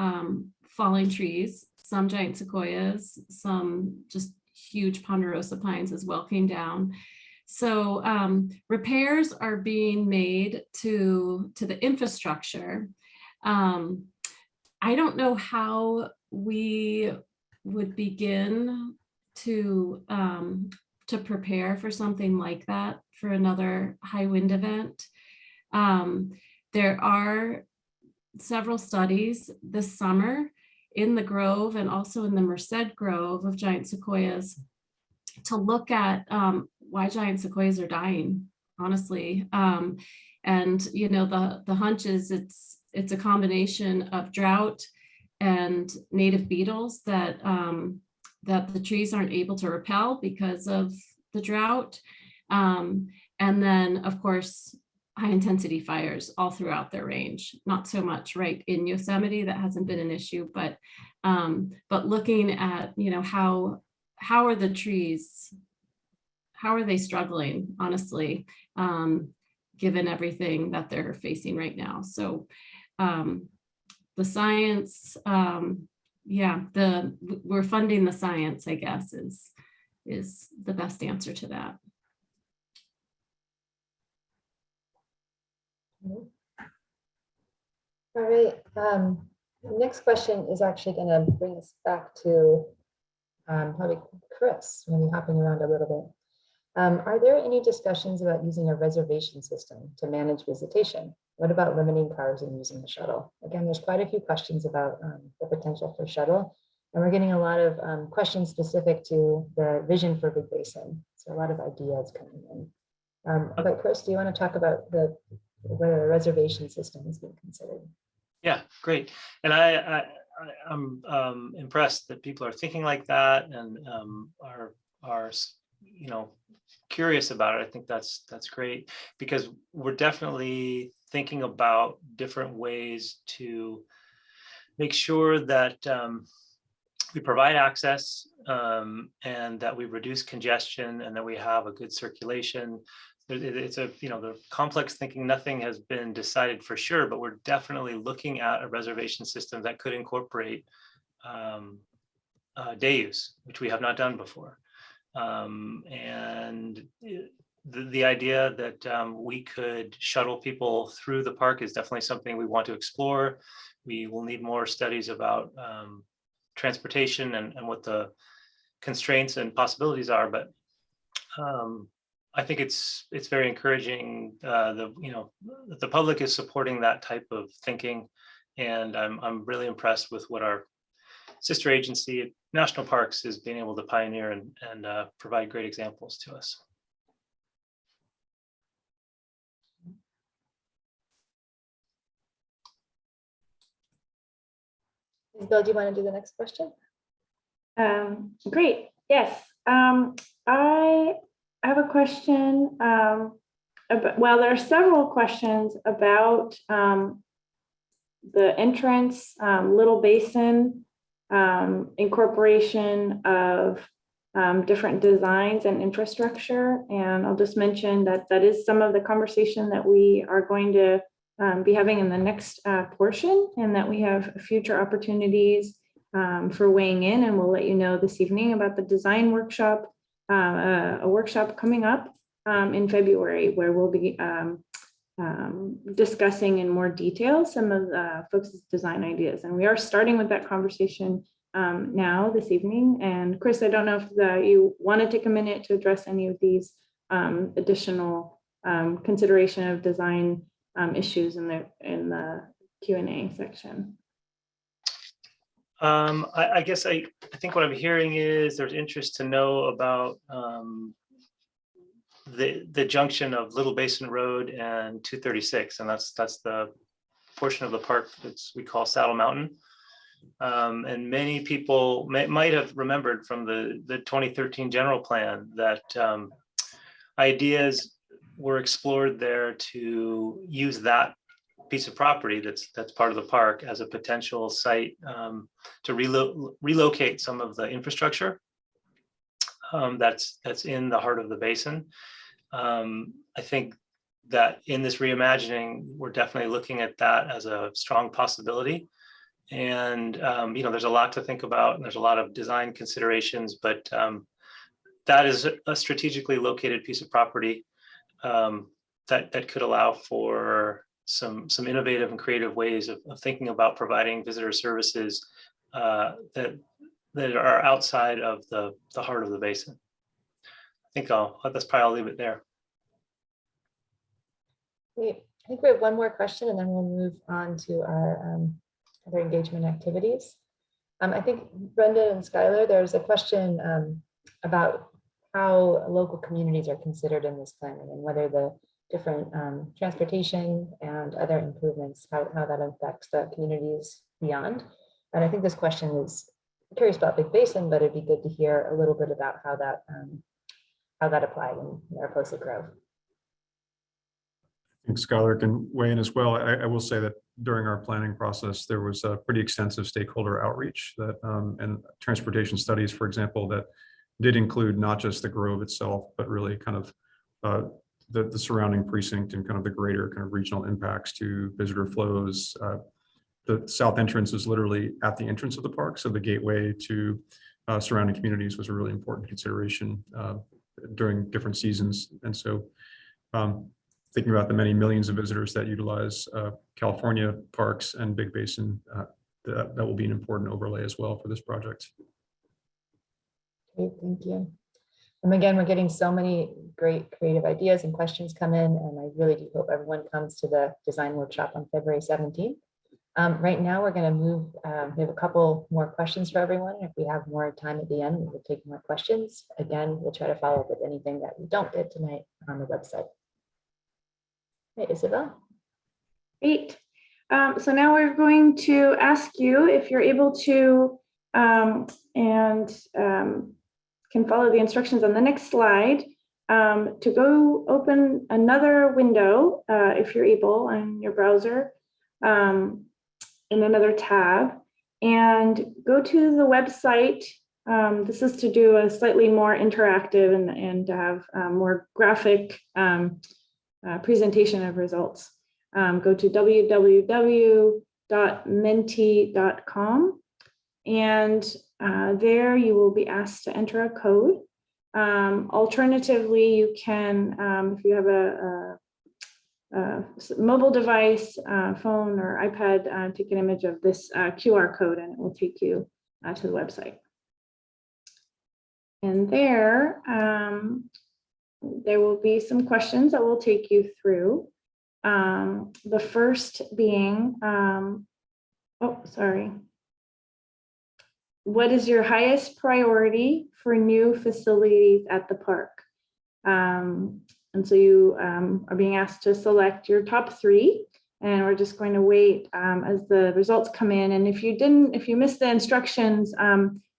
S12: falling trees. Some giant sequoias, some just huge ponderosa pines as well came down. So repairs are being made to the infrastructure. I don't know how we would begin to prepare for something like that for another high wind event. There are several studies this summer in the Grove and also in the Merced Grove of giant sequoias to look at why giant sequoias are dying, honestly. And you know, the hunch is it's a combination of drought and native beetles that that the trees aren't able to repel because of the drought. And then, of course, high intensity fires all throughout their range. Not so much right in Yosemite, that hasn't been an issue, but looking at, how are the trees, how are they struggling, honestly, given everything that they're facing right now. So the science, we're funding the science, I guess, is the best answer to that.
S6: All right. The next question is actually going to bring us back to probably Chris, maybe hopping around a little bit. Are there any discussions about using a reservation system to manage visitation? What about limiting cars and using the shuttle? Again, there's quite a few questions about the potential for shuttle, and we're getting a lot of questions specific to the vision for Big Basin. So a lot of ideas coming in. But Chris, do you want to talk about whether a reservation system is being considered?
S4: Yeah, great. And I'm impressed that people are thinking like that and are curious about it. I think that's great, because we're definitely thinking about different ways to make sure that we provide access and that we reduce congestion and that we have a good circulation. It's the complex thinking, nothing has been decided for sure, but we're definitely looking at a reservation system that could incorporate day use, which we have not done before. And the idea that we could shuttle people through the park is definitely something we want to explore. We will need more studies about transportation and what the constraints and possibilities are, but I think it's very encouraging. The public is supporting that type of thinking, and I'm really impressed with what our sister agency, National Parks, is being able to pioneer and provide great examples to us.
S6: Bill, do you want to do the next question?
S1: Great. Yes. I have a question. There are several questions about the entrance, Little Basin, incorporation of different designs and infrastructure. And I'll just mention that that is some of the conversation that we are going to be having in the next portion, and that we have future opportunities for weighing in, and we'll let you know this evening about the design workshop, a workshop coming up in February, where we'll be discussing in more detail some of the folks' design ideas. And we are starting with that conversation now this evening. And Chris, I don't know if you want to take a minute to address any of these additional consideration of design issues in the Q&A section.
S4: I guess I think what I'm hearing is there's interest to know about the junction of Little Basin Road and 236, and that's the portion of the park that's we call Saddle Mountain. And many people might have remembered from the 2013 general plan that ideas were explored there to use that piece of property that's part of the park as a potential site to relocate some of the infrastructure that's in the heart of the basin. I think that in this reimagining, we're definitely looking at that as a strong possibility. And there's a lot to think about, and there's a lot of design considerations, but that is a strategically located piece of property that could allow for some innovative and creative ways of thinking about providing visitor services that are outside of the heart of the basin. I think I'll leave it there.
S6: Great. I think we have one more question, and then we'll move on to our other engagement activities. I think Brenda and Skylar, there's a question about how local communities are considered in this planning, and whether the different transportation and other improvements, how that affects the communities beyond. And I think this question is curious about Big Basin, but it'd be good to hear a little bit about how that applied in Mariposa Grove.
S11: I think Skylar can weigh in as well. I will say that during our planning process, there was a pretty extensive stakeholder outreach that and transportation studies, for example, that did include not just the Grove itself, but really kind of the surrounding precinct and kind of the greater kind of regional impacts to visitor flows. The south entrance is literally at the entrance of the park, so the gateway to surrounding communities was a really important consideration during different seasons. And so thinking about the many millions of visitors that utilize California parks and Big Basin, that will be an important overlay as well for this project.
S6: Great, thank you. And again, we're getting so many great creative ideas and questions come in, and I really do hope everyone comes to the design workshop on February 17th. Right now, we're going to move. We have a couple more questions for everyone. If we have more time at the end, we'll take more questions. Again, we'll try to follow up with anything that we don't get tonight on the website. Hey, Isabel.
S1: Great. So now we're going to ask you if you're able to can follow the instructions on the next slide to go open another window if you're able on your browser in another tab and go to the website. This is to do a slightly more interactive and to have more graphic presentation of results. Go to www.menti.com and there you will be asked to enter a code. Alternatively, you can, if you have a mobile device, phone or iPad, take an image of this QR code and it will take you to the website. And there will be some questions that we'll take you through. The first being, what is your highest priority for new facilities at the park? And so you are being asked to select your top 3, and we're just going to wait as the results come in. And if you missed the instructions,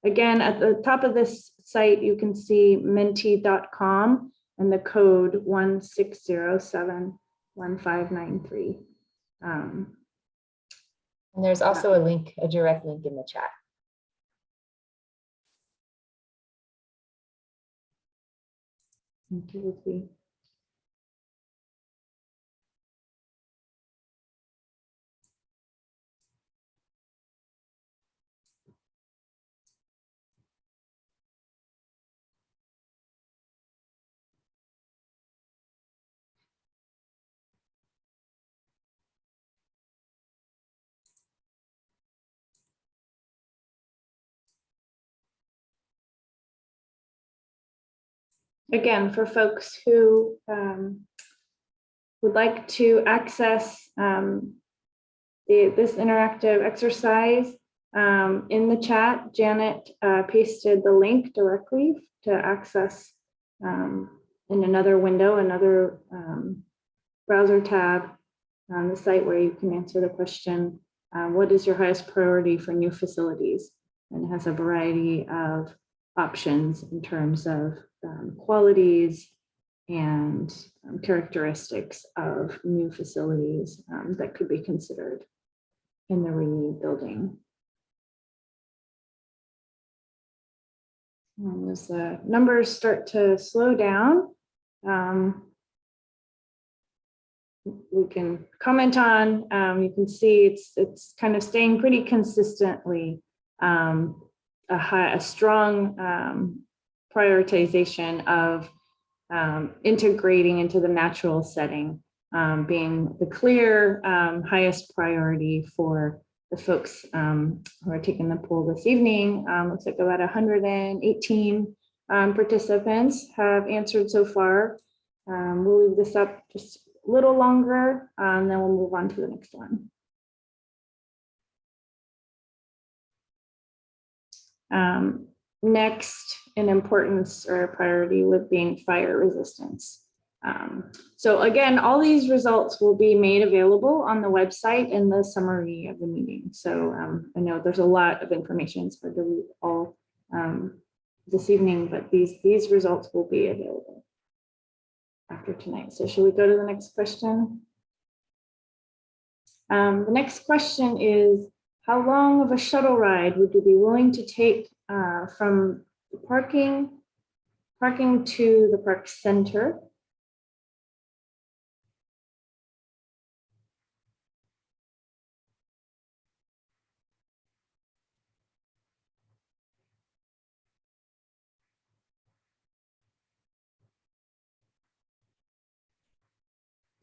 S1: again, at the top of this site, you can see menti.com and the code 16071593.
S6: And there's also a direct link in the chat.
S1: Thank you, Lucy. Again, for folks who would like to access this interactive exercise in the chat, Janet pasted the link directly to access in another window, another browser tab on the site where you can answer the question, what is your highest priority for new facilities? And it has a variety of options in terms of qualities and characteristics of new facilities that could be considered in the rebuilding. And as the numbers start to slow down, we can comment on, you can see it's kind of staying pretty consistently a strong prioritization of integrating into the natural setting being the clear highest priority for the folks who are taking the poll this evening. Looks like about 118 participants have answered so far. We'll leave this up just a little longer, then we'll move on to the next one. Next in importance or priority with being fire resistance. So again, all these results will be made available on the website in the summary of the meeting. So I know there's a lot of information, it's hard to read all this evening, but these results will be available after tonight. So should we go to the next question? The next question is, how long of a shuttle ride would you be willing to take from the parking to the park center?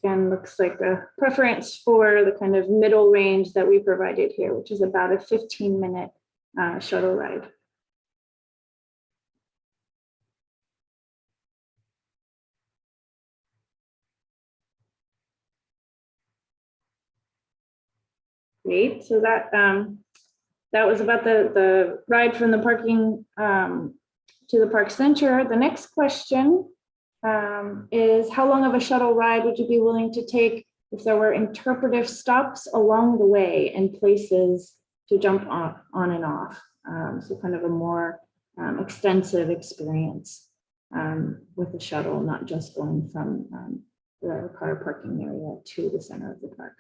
S1: Again, looks like a preference for the kind of middle range that we provided here, which is about a 15-minute shuttle ride. Great, so that was about the ride from the parking to the park center. The next question is, how long of a shuttle ride would you be willing to take if there were interpretive stops along the way and places to jump on and off? So kind of a more extensive experience with the shuttle, not just going from the car parking area to the center of the park.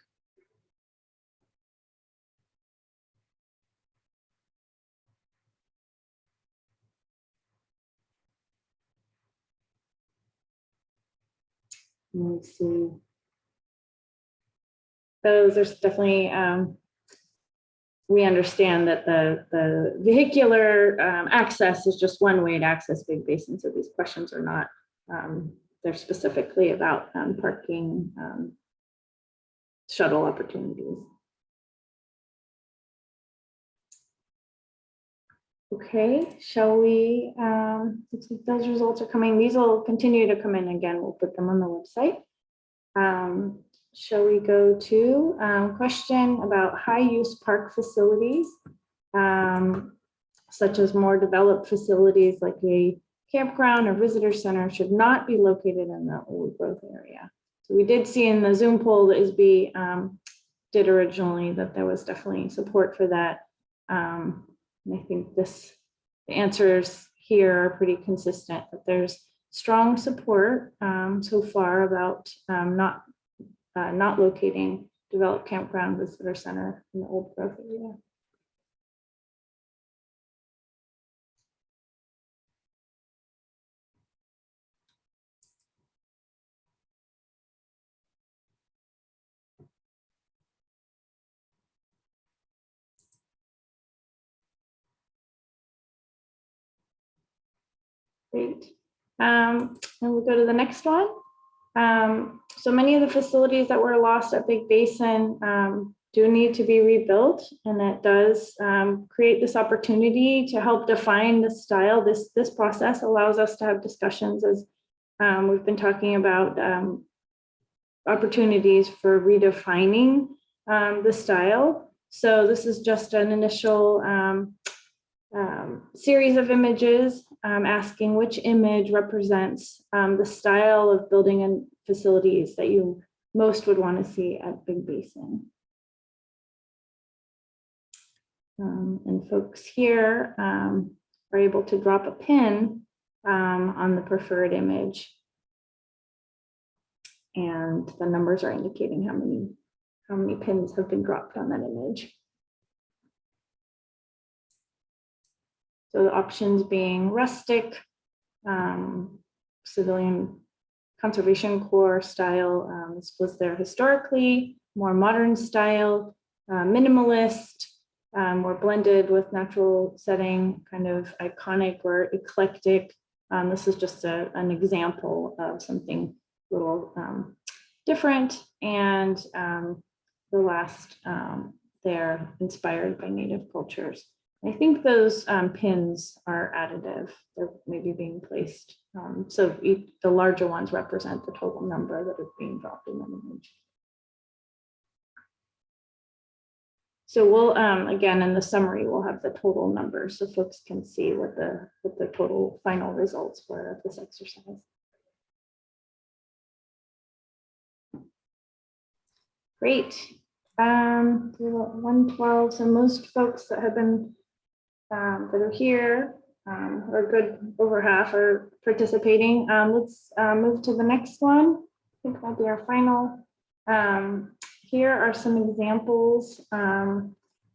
S1: Let's see. Those, there's definitely, we understand that the vehicular access is just one way to access Big Basin. So these questions are not, they're specifically about parking shuttle opportunities. Okay, shall we, looks like those results are coming. These will continue to come in again. We'll put them on the website. Shall we go to question about high use park facilities, such as more developed facilities like a campground or visitor center should not be located in the old growth area. So we did see in the Zoom poll that ISB did originally that there was definitely support for that. And I think the answers here are pretty consistent, that there's strong support so far about not locating developed campground visitor center in the old growth area. Great. And we'll go to the next one. So many of the facilities that were lost at Big Basin do need to be rebuilt, and that does create this opportunity to help define the style. This process allows us to have discussions, as we've been talking about, opportunities for redefining the style. So this is just an initial series of images asking which image represents the style of building and facilities that you most would want to see at Big Basin. And folks here are able to drop a pin on the preferred image. And the numbers are indicating how many pins have been dropped on that image. So the options being rustic, civilian conservation corps style, this was there historically, more modern style, minimalist, more blended with natural setting, kind of iconic or eclectic. This is just an example of something a little different. And the last, they're inspired by native cultures. I think those pins are additive. They're maybe being placed. So the larger ones represent the total number that is being dropped in that image. So we'll, again, in the summary, we'll have the total numbers so folks can see what the total final results were of this exercise. Great. 112. So most folks that have been that are here, or good over half are participating. Let's move to the next one. I think that'll be our final. Here are some examples.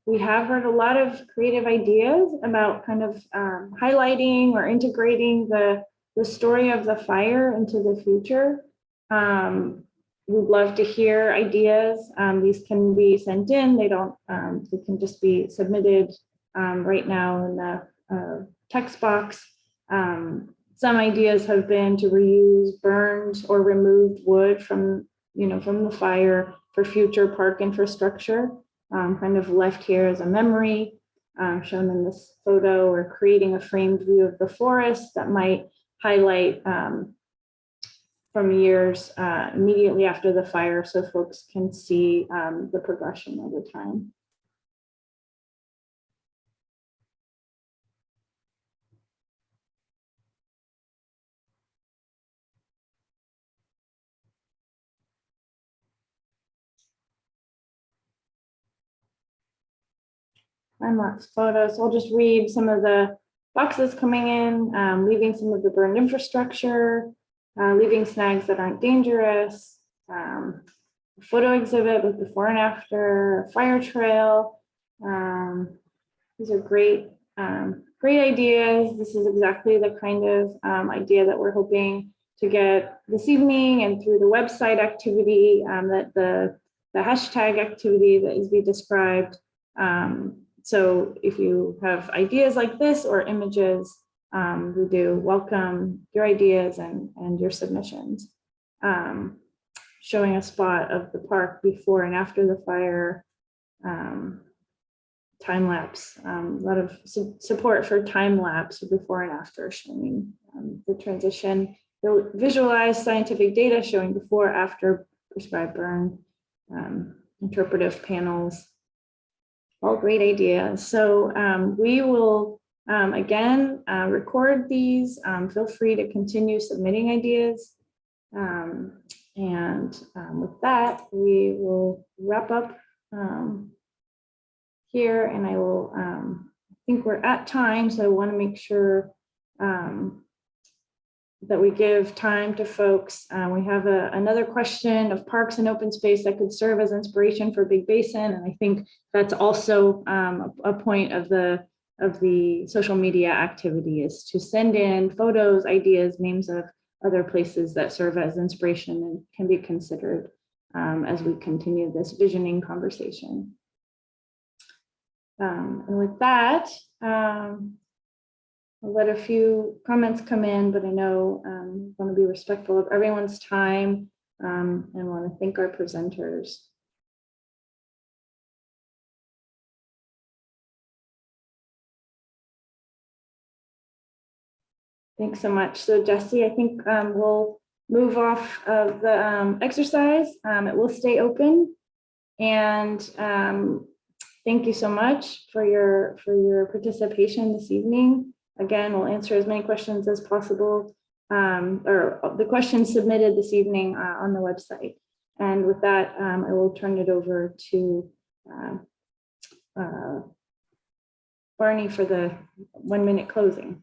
S1: We have heard a lot of creative ideas about kind of highlighting or integrating the story of the fire into the future. We'd love to hear ideas. These can be sent in. They can just be submitted right now in the text box. Some ideas have been to reuse burned or removed wood from the fire for future park infrastructure, kind of left here as a memory, shown in this photo, or creating a framed view of the forest that might highlight from years immediately after the fire, so folks can see the progression over time. Time-lapse photos. I'll just read some of the boxes coming in, leaving some of the burned infrastructure, leaving snags that aren't dangerous, photo exhibit with before and after, fire trail. These are great ideas. This is exactly the kind of idea that we're hoping to get this evening and through the website activity, that the hashtag activity that is being described. So if you have ideas like this or images, we do welcome your ideas and your submissions. Showing a spot of the park before and after the fire, time lapse, a lot of support for time lapse before and after, showing the transition. They'll visualize scientific data showing before, after prescribed burn, interpretive panels. All great ideas. So we will again record these. Feel free to continue submitting ideas. With that, we will wrap up here, and I will, I think we're at time, so I want to make sure that we give time to folks. We have another question of parks and open space that could serve as inspiration for Big Basin, and I think that's also a point of the social media activity, is to send in photos, ideas, names of other places that serve as inspiration and can be considered as we continue this visioning conversation. And with that, I'll let a few comments come in, but I know I want to be respectful of everyone's time and want to thank our presenters. Thanks so much. So Jesse, I think we'll move off of the exercise. It will stay open, and thank you so much for your participation this evening. Again, we'll answer as many questions as possible, or the questions submitted this evening on the website. And with that, I will turn it over to Barney for the 1 minute closing.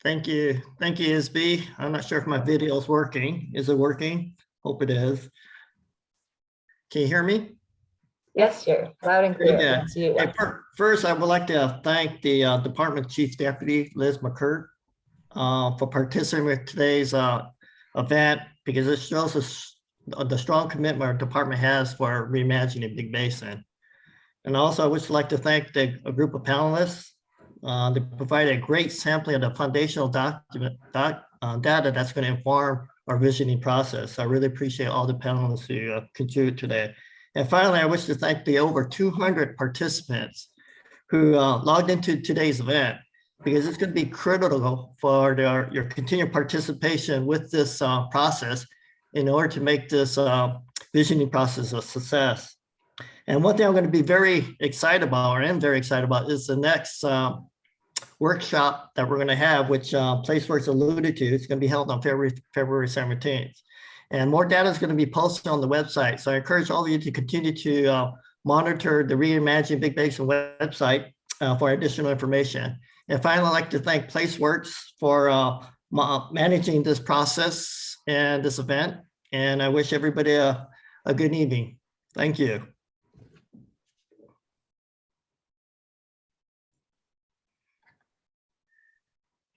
S13: Thank you, Isby. I'm not sure if my video is working. Is it working? Hope it is. Can you hear me?
S6: Yes, sure. Loud and clear.
S13: Yeah.
S6: See you.
S13: Hey, first, I would like to thank the Department Chief Deputy Liz Mcgurk for participating in today's event, because it shows us the strong commitment our department has for reimagining Big Basin. And also, I would like to thank a group of panelists. They provided a great sampling of the foundational data that's going to inform our visioning process. I really appreciate all the panelists who contribute today. And finally, I wish to thank the over 200 participants who logged into today's event, because it's going to be critical for your continued participation with this process in order to make this visioning process a success. And one thing I'm going to be very excited about, or am very excited about, is the next workshop that we're going to have, which Placeworks alluded to. It's going to be held on February 17th. And more data is going to be posted on the website. So I encourage all of you to continue to monitor the Reimagine Big Basin website for additional information. And finally, I'd like to thank Placeworks for managing this process and this event. And I wish everybody a good evening. Thank you.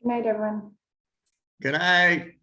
S1: Good night, everyone.
S13: Good night.